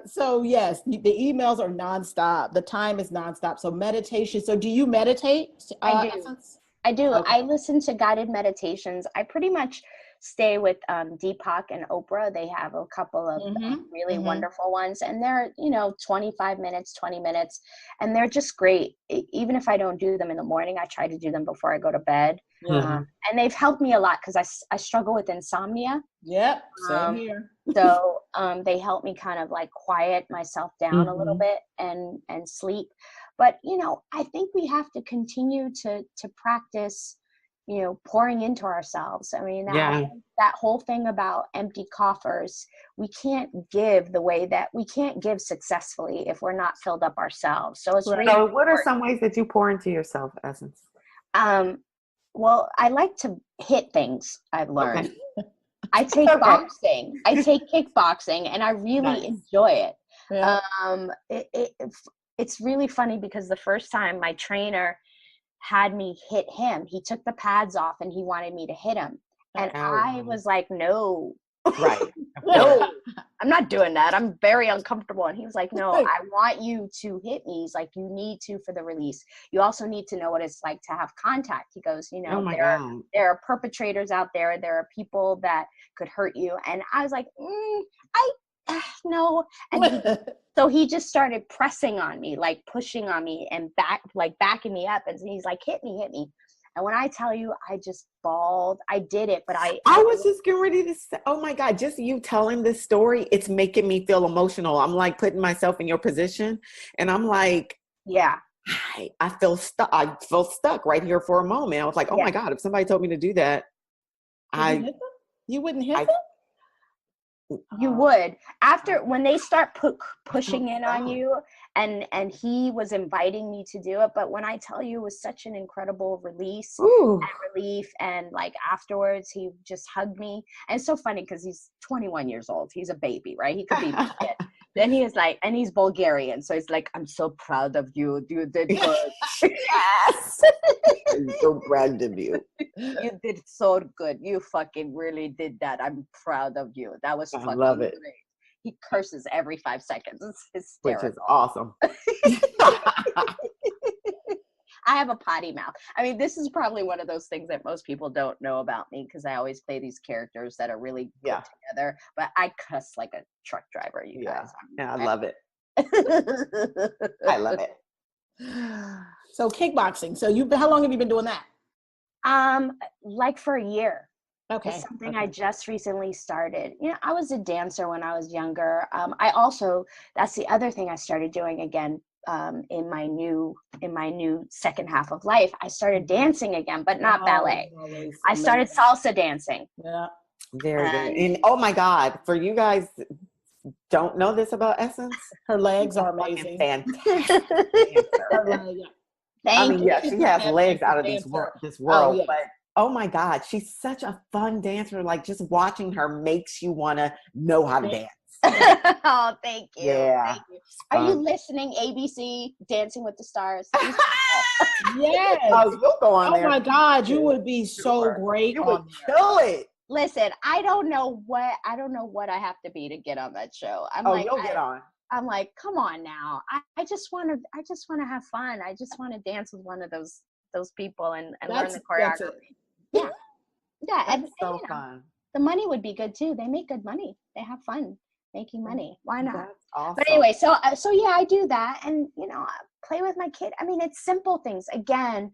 So yes, the emails are nonstop. The time is nonstop. So meditation. So do you meditate? I do. Okay. I listen to guided meditations. I pretty much stay with Deepak and Oprah. They have a couple of really wonderful ones, and they're 25 minutes, 20 minutes, and they're just great. Even if I don't do them in the morning, I try to do them before I go to bed. And they've helped me a lot because I struggle with insomnia. Yep, same here. So they help me kind of like quiet myself down a little bit and sleep. But, I think we have to continue to practice, pouring into ourselves. I mean, that whole thing about empty coffers, we can't give we can't give successfully if we're not filled up ourselves. So it's really So what are some ways that you pour into yourself, Essence? Well, I like to hit things, I've learned. Okay. I take boxing. I take kickboxing, and I really enjoy it. Yeah. It's really funny because the first time my trainer had me hit him, he took the pads off and he wanted me to hit him. And I was like, no. Right. No, I'm not doing that. I'm very uncomfortable. And he was like, no, I want you to hit me. He's like, you need to for the release. You also need to know what it's like to have contact. He goes, there are perpetrators out there. There are people that could hurt you. And I was like, no. And so he just started pressing on me, like pushing on me and backing me up. And he's like, hit me. And when I tell you, I just bawled. I did it, but I was just getting ready to say, oh my God, just you telling this story, it's making me feel emotional. I'm like putting myself in your position and I'm like, I feel stuck. I felt stuck right here for a moment. I was like, oh my God, if somebody told me to do that, you wouldn't hit them? You would. After, when they start pushing in on you, and he was inviting me to do it, but when I tell you, it was such an incredible release and relief, and like afterwards he just hugged me. And it's so funny because he's 21 years old. He's a baby, right? He could be my kid. Then he is like, and he's Bulgarian, so he's like, I'm so proud of you. You did good. Yes. I'm so proud of you. You did so good. You fucking really did that. I'm proud of you. That was fucking love it. great. He curses every 5 seconds. It's hysterical. Which is awesome. I have a potty mouth. I mean, this is probably one of those things that most people don't know about me, because I always play these characters that are really put together. But I cuss like a truck driver, you guys. Yeah, I love it. I love it. So kickboxing. So how long have you been doing that? Like for a year. Okay. It's something I just recently started. You know, I was a dancer when I was younger. I also, that's the other thing I started doing again, in my new second half of life. I started dancing again, but not ballet. I started salsa dancing. Yeah. Very good. And oh my God, for you guys don't know this about Essence, her legs are amazing. Fantastic. Thank you. Yeah, she has legs out of this world, but oh my God, she's such a fun dancer. Like, just watching her makes you want to know how to dance. Oh, thank you. Yeah. Thank you. Are you listening, ABC, Dancing with the Stars? Yes. Oh, you'll go on there. Oh my God, you would be so great. You would kill it. Listen, I don't know what I have to be to get on that show. You'll get on. I'm like, come on now. I just want to have fun. I just want to dance with one of those people and learn the choreography. Yeah. Yeah. That's so fun. The money would be good too. They make good money. They have fun making money. Why not? That's awesome. But anyway, so yeah, I do that, and I play with my kid. I mean, it's simple things. Again,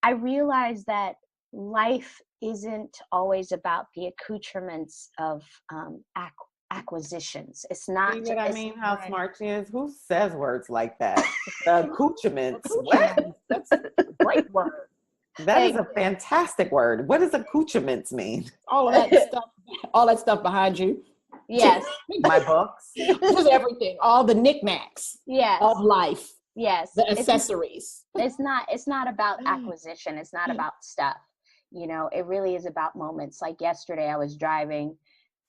I realize that life isn't always about the accoutrements of acquisitions. It's not. See what I mean? How smart she is. Who says words like that? The accoutrements. What? That's a great word. That is a fantastic word. What does accoutrements mean? All of that stuff. All that stuff behind you. Yes. My books. Just everything. All the knickknacks. Yes. Of life. Yes. The accessories. It's not about acquisition. It's not about stuff. It really is about moments. Like yesterday I was driving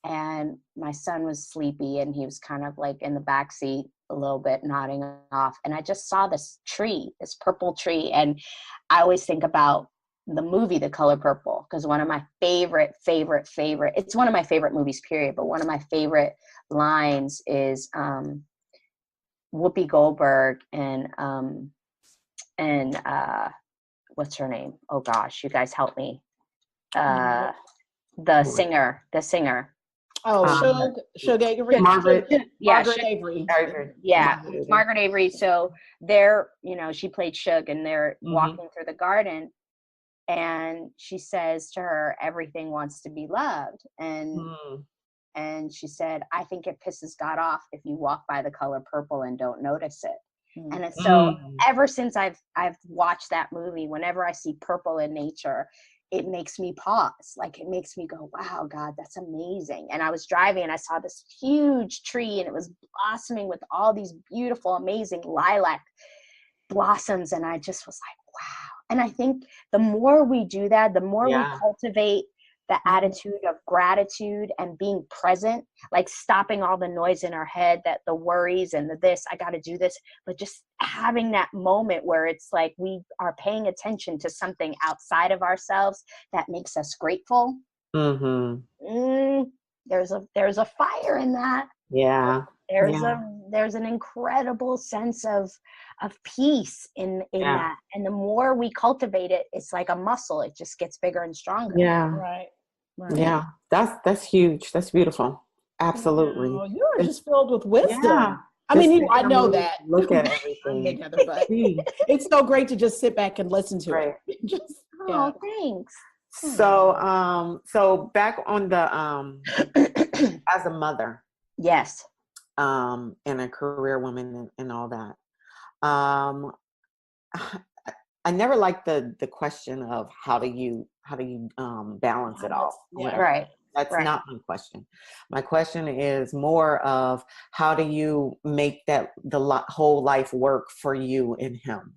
and my son was sleepy and he was kind of like in the back seat a little bit nodding off. And I just saw this tree, this purple tree. And I always think about the movie The Color Purple, because one of my favorite, it's one of my favorite movies, period. But one of my favorite lines is Whoopi Goldberg and what's her name? Oh gosh, you guys help me. The singer. Oh, Shug Avery. Margaret. Margaret Avery. Yeah, Margaret Avery. So they're, she played Shug, and they're walking through the garden, and she says to her, everything wants to be loved. And she said, I think it pisses God off if you walk by the color purple and don't notice it. And so ever since I've watched that movie, whenever I see purple in nature, it makes me pause. Like, it makes me go, wow, God, that's amazing. And I was driving and I saw this huge tree and it was blossoming with all these beautiful, amazing lilac blossoms. And I just was like, wow. And I think the more we do that, the more we cultivate the attitude of gratitude and being present, like stopping all the noise in our head, that the worries and the this, I got to do this, but just having that moment where it's like we are paying attention to something outside of ourselves that makes us grateful. There's a fire in that. Yeah. There's an incredible sense of peace in that. And the more we cultivate it, it's like a muscle. It just gets bigger and stronger. Yeah. Right. Yeah. That's huge. That's beautiful. Absolutely. Oh, you're just filled with wisdom. Yeah. I mean, I know that. Look at everything. But it's so great to just sit back and listen to it. Thanks. So back on the as a mother. Yes. And a career woman and all that. I never liked the question of how do you balance it all. Yeah. Right. That's not my question. My question is more of how do you make that whole life work for you and him?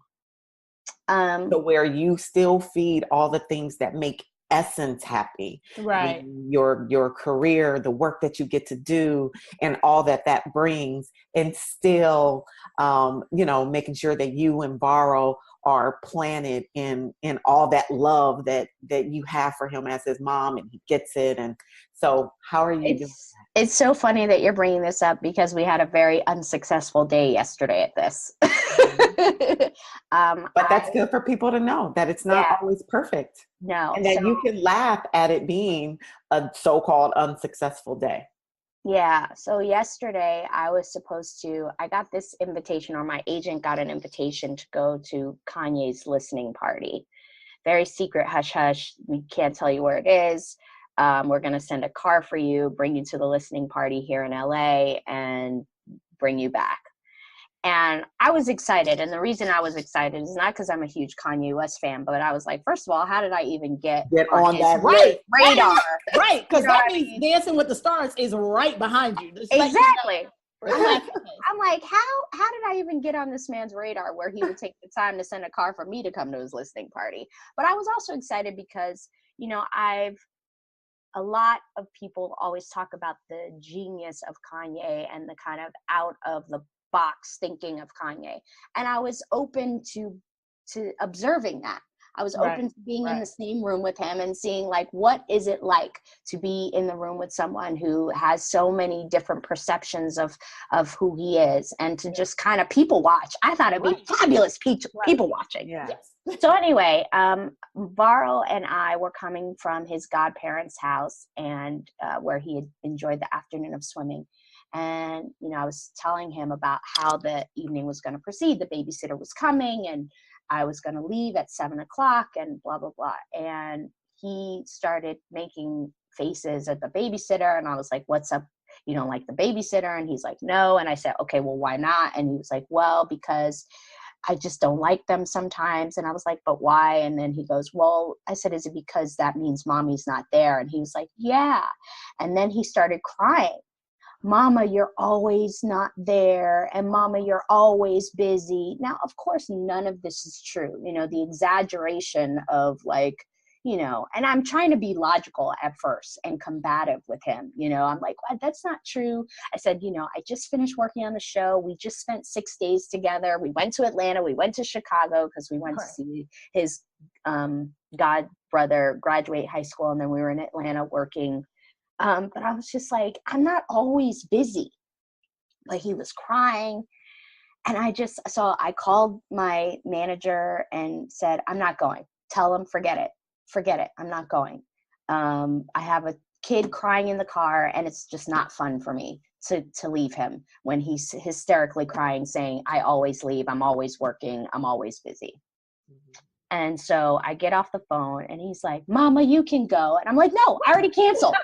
So where you still feed all the things that make essence happy, right? Your career, the work that you get to do, and all that brings, and still, making sure that you and Varro are planted in all that love that you have for him as his mom, and he gets it. And so, how are you doing? It's so funny that you're bringing this up because we had a very unsuccessful day yesterday at this. But that's good for people to know that it's not always perfect. No. And that you can laugh at it being a so-called unsuccessful day. Yeah. So yesterday I got this invitation, or my agent got an invitation to go to Kanye's listening party. Very secret, hush hush. We can't tell you where it is. We're going to send a car for you, bring you to the listening party here in LA, and bring you back. And I was excited. And the reason I was excited is not because I'm a huge Kanye West fan, but I was like, first of all, how did I even get on that radar? Right. Because that means Dancing with the Stars is right behind you. Exactly. I'm like, how did I even get on this man's radar where he would take the time to send a car for me to come to his listening party? But I was also excited because, a lot of people always talk about the genius of Kanye and the kind of out of the box thinking of Kanye. And I was open to observing that. I was open to being in the same room with him and seeing, like, what is it like to be in the room with someone who has so many different perceptions of who he is, and to just kind of people watch. I thought it'd be fabulous people watching. Yes. So anyway, Varro and I were coming from his godparents' house, and where he had enjoyed the afternoon of swimming. And, I was telling him about how the evening was going to proceed. The babysitter was coming, and I was going to leave at 7:00 and blah, blah, blah. And he started making faces at the babysitter. And I was like, what's up? You don't like the babysitter? And he's like, no. And I said, okay, well, why not? And he was like, well, because I just don't like them sometimes. And I was like, but why? And then he goes, well, I said, is it because that means mommy's not there? And he was like, yeah. And then he started crying. Mama, you're always not there. And Mama, you're always busy. Now, of course, none of this is true. The exaggeration of, like, and I'm trying to be logical at first and combative with him. I'm like, well, that's not true. I said, I just finished working on the show. We just spent 6 days together. We went to Atlanta. We went to Chicago because we went to see his god brother graduate high school. And then we were in Atlanta working. But I was just like, I'm not always busy. But he was crying. And so I called my manager and said, I'm not going. Tell him, forget it. I'm not going. I have a kid crying in the car, and it's just not fun for me to leave him when he's hysterically crying, saying, I always leave. I'm always working. I'm always busy. Mm-hmm. And so I get off the phone, and he's like, Mama, you can go. And I'm like, no, I already canceled.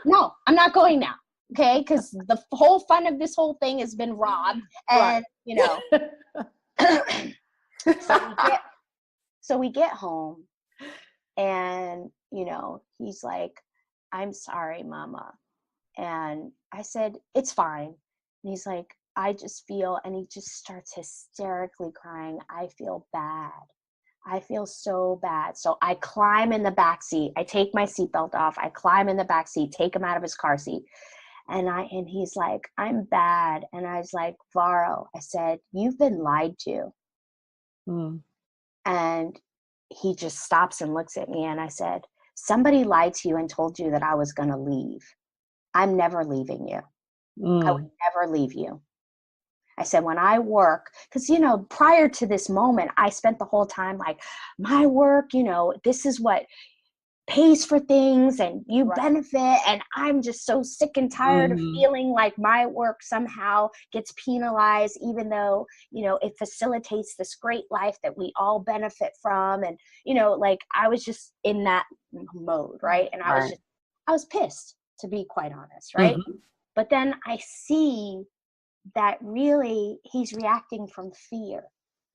No, I'm not going now. Okay. Because the whole fun of this whole thing has been robbed. And, so we get home, and, he's like, I'm sorry, Mama. And I said, it's fine. And he's like, I just feel, and he just starts hysterically crying. I feel bad. I feel so bad. So I climb in the back seat. I take my seatbelt off. I climb in the back seat, take him out of his car seat. And he's like, I'm bad. And I was like, Varro, I said, you've been lied to. And he just stops and looks at me. And I said, somebody lied to you and told you that I was going to leave. I'm never leaving you. I would never leave you. I said, when I work, because, prior to this moment, I spent the whole time like, my work, this is what pays for things, and you benefit. And I'm just so sick and tired of feeling like my work somehow gets penalized, even though, it facilitates this great life that we all benefit from. And, like, I was just in that mode. Right. And I was pissed, to be quite honest. Right. Mm-hmm. But then I see that really he's reacting from fear.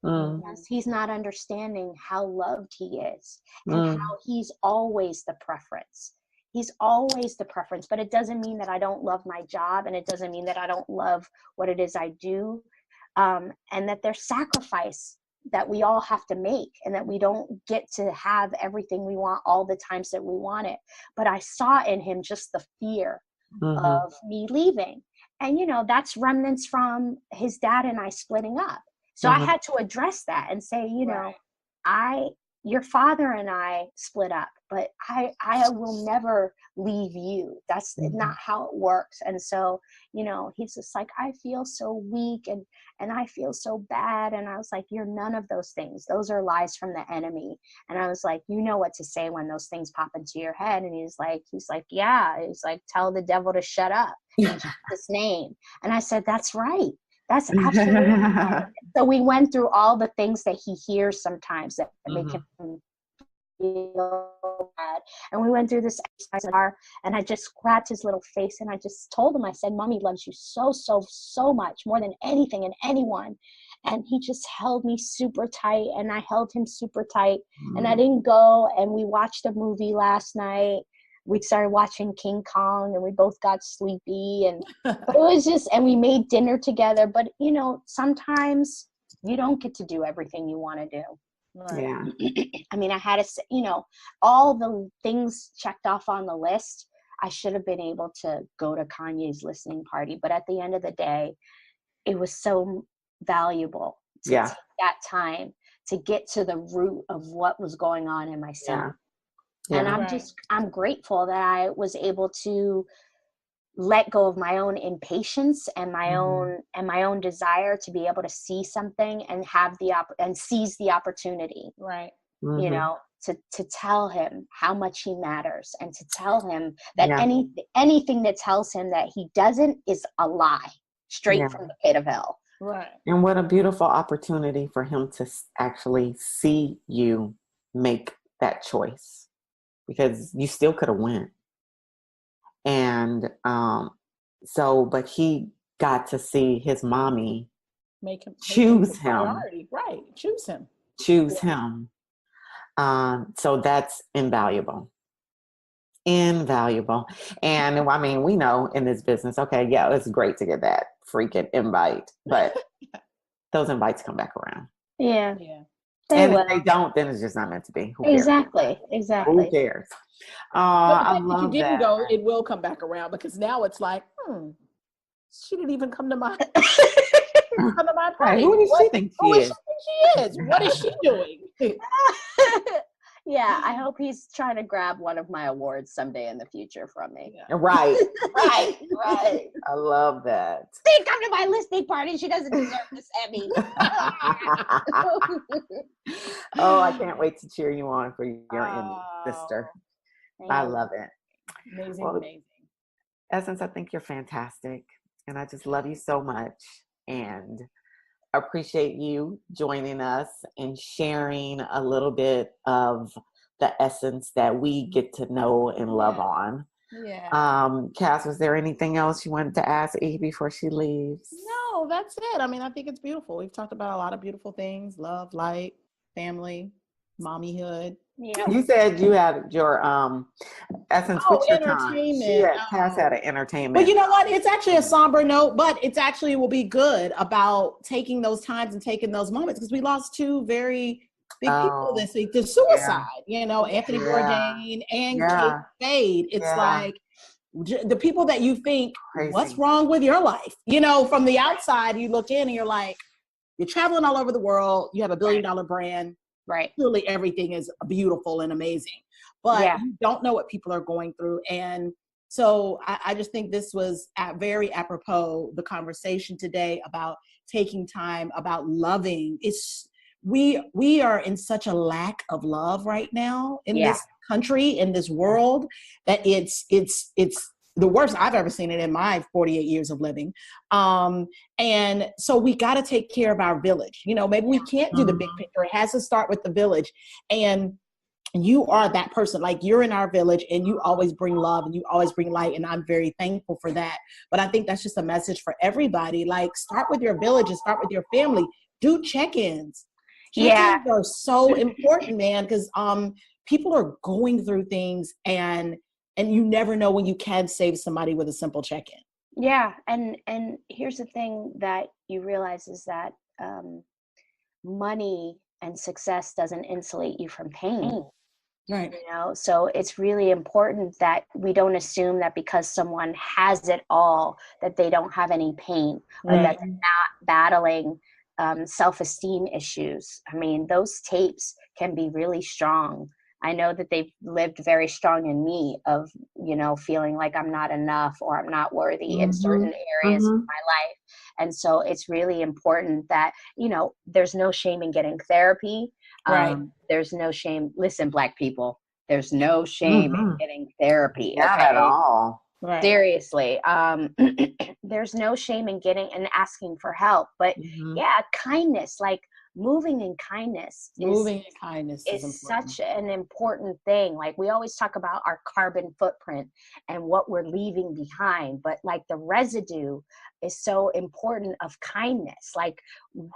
Because he's not understanding how loved he is and how he's always the preference. he's always the preference, but it doesn't mean that I don't love my job, and it doesn't mean that I don't love what it is I do. And that there's sacrifice that we all have to make, and that we don't get to have everything we want all the times that we want it. But I saw in him just the fear of me leaving. And, that's remnants from his dad and I splitting up. So I had to address that and say, your father and I split up, but I will never leave you. That's not how it works. And so, he's just like, I feel so weak and I feel so bad. And I was like, you're none of those things. Those are lies from the enemy. And I was like, you know what to say when those things pop into your head. And he's like, yeah. He's like, tell the devil to shut up in Jesus' name. And I said, that's right. That's absolutely right. So we went through all the things that he hears sometimes that make him feel bad. And we went through this exercise, and I just grabbed his little face and I just told him, I said, Mommy loves you so, so, so much, more than anything and anyone. And he just held me super tight, and I held him super tight. And I didn't go, and we watched a movie last night. We started watching King Kong, and we both got sleepy, and it was just, and we made dinner together. But, sometimes you don't get to do everything you want to do. Right. Yeah. I mean, I had to, all the things checked off on the list. I should have been able to go to Kanye's listening party. But at the end of the day, it was so valuable to take that time to get to the root of what was going on in my son. Yeah. Yeah. And I'm grateful that I was able to let go of my own impatience and my own desire to be able to see something and have and seize the opportunity. Right. To tell him how much he matters, and to tell him that anything that tells him that he doesn't is a lie straight from the pit of hell. Right. And what a beautiful opportunity for him to actually see you make that choice. Because you still could have went. And but he got to see his mommy choose him. Right. Choose him. So that's invaluable. Invaluable. And I mean, we know in this business, okay, yeah, it's great to get that freaking invite, but those invites come back around. Yeah. Yeah. If they don't, then it's just not meant to be. Who cares? Exactly. Who cares? But I love if you didn't that. go, it will come back around, because now it's like, she didn't even come to my party. Right. Who does she think she is? She is. What is she doing? Yeah, I hope he's trying to grab one of my awards someday in the future from me. Yeah. Right. Right. I love that. Steve, come to my listening party. She doesn't deserve this Emmy. Oh, I can't wait to cheer you on for your Emmy, sister. I love it. Amazing. Essence, I think you're fantastic. And I just love you so much. And appreciate you joining us and sharing a little bit of the essence that we get to know and love on. Yeah. Cass, was there anything else you wanted to ask E before she leaves? No, that's it. I mean, I think it's beautiful. We've talked about a lot of beautiful things: love, light, family, mommyhood. Yeah. You said you had your essence. What's your entertainment. Time? Cass had an entertainment. But you know what? It's actually a somber note, but it's actually will be good about taking those times and taking those moments, because we lost two very big people this week to suicide. Anthony Bourdain and Kate Spade. It's like the people that you think, what's wrong with your life? From the outside, you look in and you're like, you're traveling all over the world. You have $1 billion brand. Right. Clearly everything is beautiful and amazing, but you don't know what people are going through. And so I just think this was very apropos, the conversation today about taking time, about loving. We are in such a lack of love right now in this country, in this world, that it's the worst I've ever seen it in my 48 years of living. And so we got to take care of our village. Maybe we can't do the big picture. It has to start with the village. And you are that person. Like, you're in our village and you always bring love and you always bring light. And I'm very thankful for that. But I think that's just a message for everybody. Like, start with your village and start with your family. Do check-ins. Check-ins are so important, man, because people are going through things, and And you never know when you can save somebody with a simple check-in. Yeah. And here's the thing that you realize is that money and success doesn't insulate you from pain. Right. You know, so it's really important that we don't assume that because someone has it all, that they don't have any pain, or that they're not battling self-esteem issues. I mean, those tapes can be really strong. I know that they've lived very strong in me of, you know, feeling like I'm not enough or I'm not worthy in certain areas of my life. And so it's really important that, you know, there's no shame in getting therapy. Right. There's no shame. Listen, Black people, there's no shame in getting therapy. Not at all. Right. Seriously. There's no shame in getting and asking for help. But yeah, kindness, like moving in kindness is such an important thing. Like we always talk about our carbon footprint and what we're leaving behind, but like the residue is so important of kindness. Like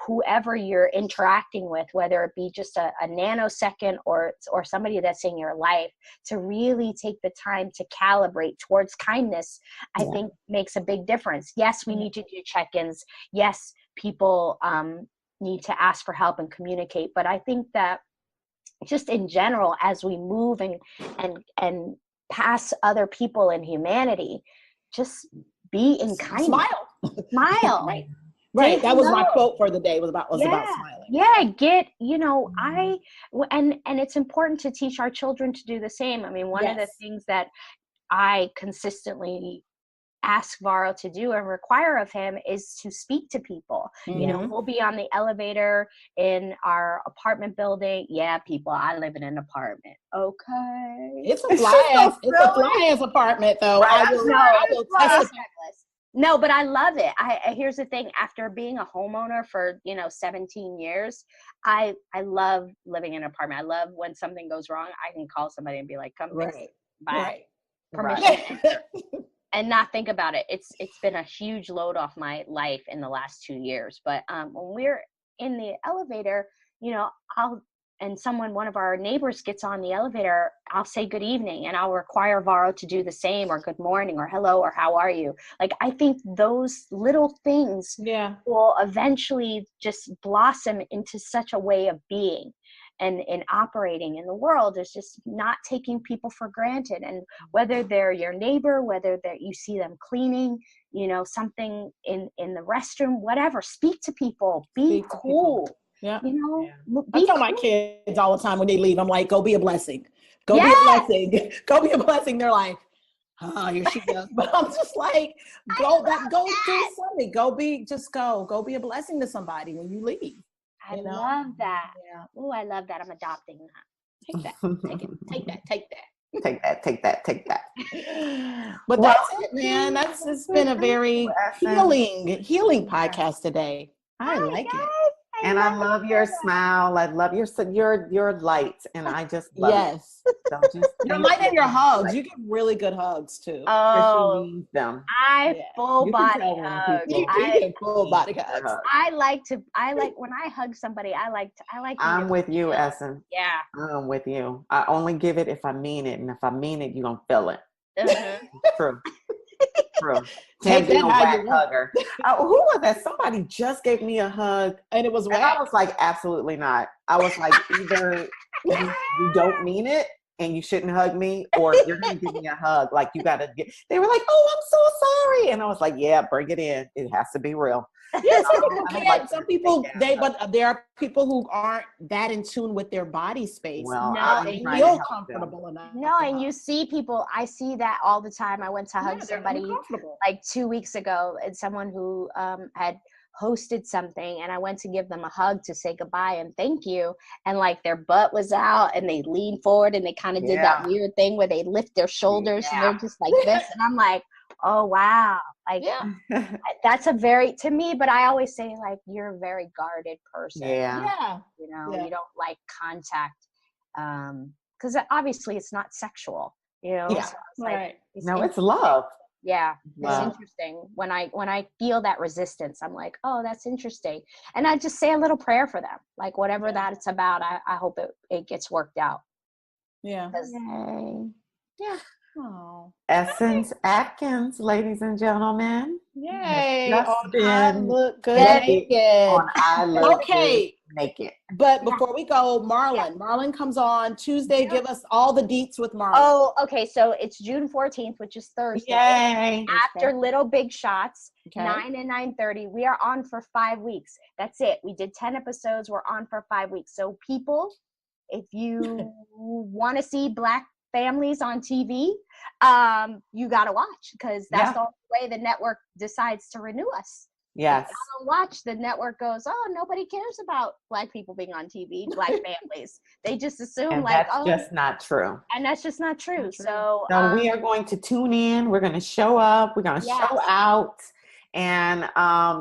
whoever you're interacting with, whether it be just a nanosecond or somebody that's in your life, to really take the time to calibrate towards kindness, I think makes a big difference. Yes, we need to do check-ins. Yes, people need to ask for help and communicate. But I think that just in general, as we move and pass other people in humanity, just be in kindness. Smile. Right. That was my quote for the day, was about smiling. Yeah. You know, and it's important to teach our children to do the same. I mean, one of the things that I consistently ask Varro to do and require of him is to speak to people. You know, we'll be on the elevator in our apartment building. Yeah, people, I live in an apartment. Okay. It's a fly-ass apartment, though. Right. I will testify. No, but I love it. Here's the thing. After being a homeowner for, 17 years, I love living in an apartment. I love when something goes wrong, I can call somebody and be like, come fix it. Bye. Permission. And not think about it. It's been a huge load off my life in the last 2 years. But when we're in the elevator, one of our neighbors gets on the elevator, I'll say good evening, and I'll require Varro to do the same, or good morning, or hello, or how are you? Like, I think those little things will eventually just blossom into such a way of being. And in operating in the world is just not taking people for granted. And whether they're your neighbor, whether you see them cleaning, something in the restroom, whatever, speak to people, be cool. Yeah. I tell my kids all the time when they leave, I'm like, go be a blessing. Go be a blessing. Go be a blessing. They're like, oh, here she goes. But I'm just like, go do something. Go be a blessing to somebody when you leave. I love that. Yeah. Oh, I love that. I'm adopting that. Take that. Take it. Take that. Take that. Take that. But that's it, man. It's been a very healing podcast today. I like it. And I love your smile. I love your light. And I just love it. So your light and your hugs. You get really good hugs too. Oh, she needs them. Full body hugs. You get full body hugs. I like when I hug somebody. I like. I'm with you, Essen. Yeah. I'm with you. I only give it if I mean it, and if I mean it, you're gonna feel it. True. Can't be a whack hugger. Who was that? Somebody just gave me a hug, and it was whack. I was like, absolutely not. I was like, either you don't mean it and you shouldn't hug me, or you're gonna give me a hug. Like, you gotta get. They were like, oh, I'm so sorry, and I was like, yeah, bring it in. It has to be real. Yeah, some people can't. Some people but there are people who aren't that in tune with their body space. Well, they feel comfortable enough. No, and you see people. I see that all the time. I went to hug somebody like 2 weeks ago, and someone who had hosted something, and I went to give them a hug to say goodbye and thank you, and like their butt was out and they leaned forward and they kind of did that weird thing where they lift their shoulders and they're just like this, and I'm like, oh wow, like that's to me, but I always say, like, you're a very guarded person. You don't like contact because obviously it's not sexual, so it's like, it's love. It's interesting. When I feel that resistance, I'm like, oh, that's interesting. And I just say a little prayer for them. Like, whatever that it's about, I hope it gets worked out. Oh. Essence Atkins, ladies and gentlemen. Yay. Just On been I Look Good naked Naked. on I Look Okay. Good Naked. But before we go, Marlon. Marlon comes on Tuesday. Give us all the deets with Marlon. Oh, okay. So it's June 14th, which is Thursday. Yay. After Little Big Shots, Okay. 9 and 9:30. We are on for 5 weeks. That's it. We did 10 episodes. We're on for 5 weeks. So people, if you want to see Black families on TV, you got to watch, because that's the only way the network decides to renew us. Yes. If y'all don't watch, the network goes, oh, nobody cares about Black people being on TV, Black families. They just assume And like, that's just not true. and that's just not true. Not true. So we are going to tune in. We're going to show up. We're going to show out. And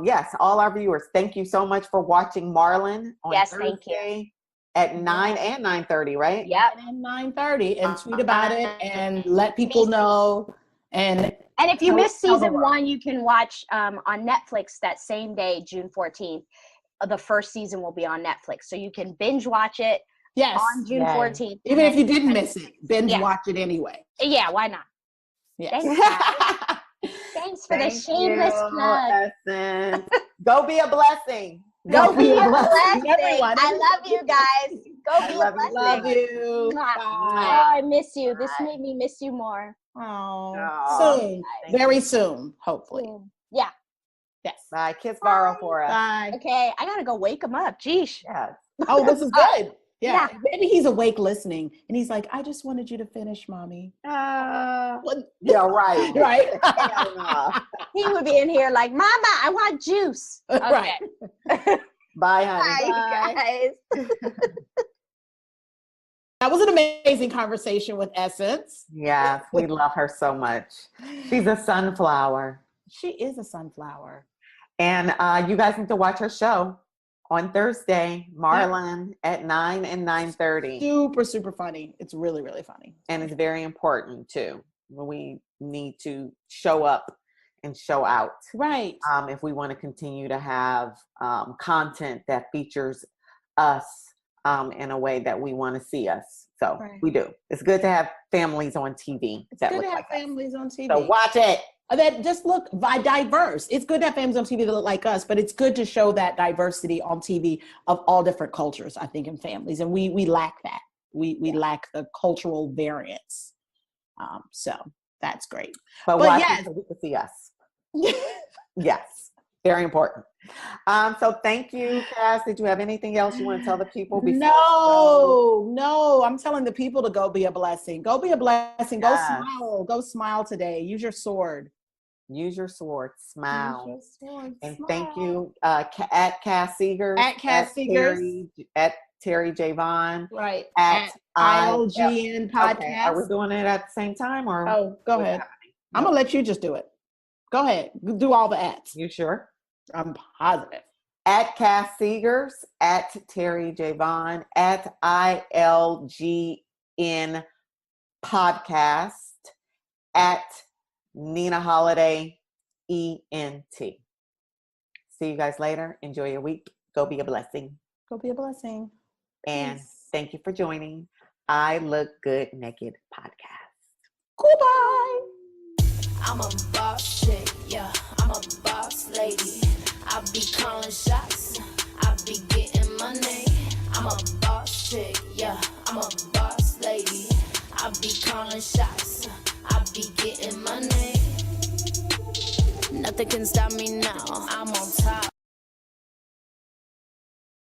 yes, all our viewers, thank you so much for watching Marlon on Thursday thank you. at 9 and 9:30, right? Yep. And 9:30, and tweet about it and let people know. And if you missed season 1, you can watch on Netflix that same day, June 14th. The first season will be on Netflix, so you can binge watch it. Yes. On June 14th. Even if you didn't miss it, binge watch it anyway. Yeah, why not? Yes. Thanks, guys. Thanks for the shameless plug. Essence. Go be a blessing. Go be a blessing. Everyone. I love you guys. Go be a blessing. Love you. Mwah. Bye. Oh, I miss you. This made me miss you more. Oh, soon. Very soon, hopefully. Yeah. Yes. Bye. Kiss Borrow for us. Bye. Okay, I gotta go wake him up. Jeesh. Yes. Oh, this is good. Yeah. Maybe he's awake listening, and he's like, "I just wanted you to finish, mommy." Yeah, right. Right. He would be in here like, "Mama, I want juice." Okay. Right. Bye, honey. Bye, guys. That was an amazing conversation with Essence. Yes, we love her so much. She's a sunflower. She is a sunflower. And you guys need to watch her show on Thursday, Marlon, at 9 and 9:30. Super, super funny. It's really, really funny. And it's very important, too. We need to show up and show out. Right. If we want to continue to have content that features us in a way that we want to see us. So we do. It's good to have families on TV. It's good to have families on TV. So watch it. That just look diverse. It's good to have families on TV that look like us, but it's good to show that diversity on TV of all different cultures, I think, in families. And we lack that. We lack the cultural variance. So that's great. But watch it so we can see us. Yes. Very important. So thank you, Cass. Did you have anything else you want to tell the people before? No. I'm telling the people to go be a blessing. Go be a blessing. Go smile. Go smile today. Use your sword. Use your sword. Smile. Use your sword. And smile. thank you at Cass Seegers. At Cass Seegers. At Terry Javon. Right. At ILGN podcast. Okay. Are we doing it at the same time? Or go ahead. I'm going to let you just do it. Go ahead. Do all the ats. You sure? I'm positive. At Cass Seegers, at Terry Javon, at ILGN podcast, at Nina Holiday ENT. See you guys later. Enjoy your week. Go be a blessing. Go be a blessing. And thank you for joining I Look Good Naked podcast. Goodbye. I'm a boss chick, yeah, I'm a boss lady. I be calling shots, I be getting money. I'm a boss chick, yeah, I'm a boss lady. I be calling shots, I be getting money. Nothing can stop me now, I'm on top.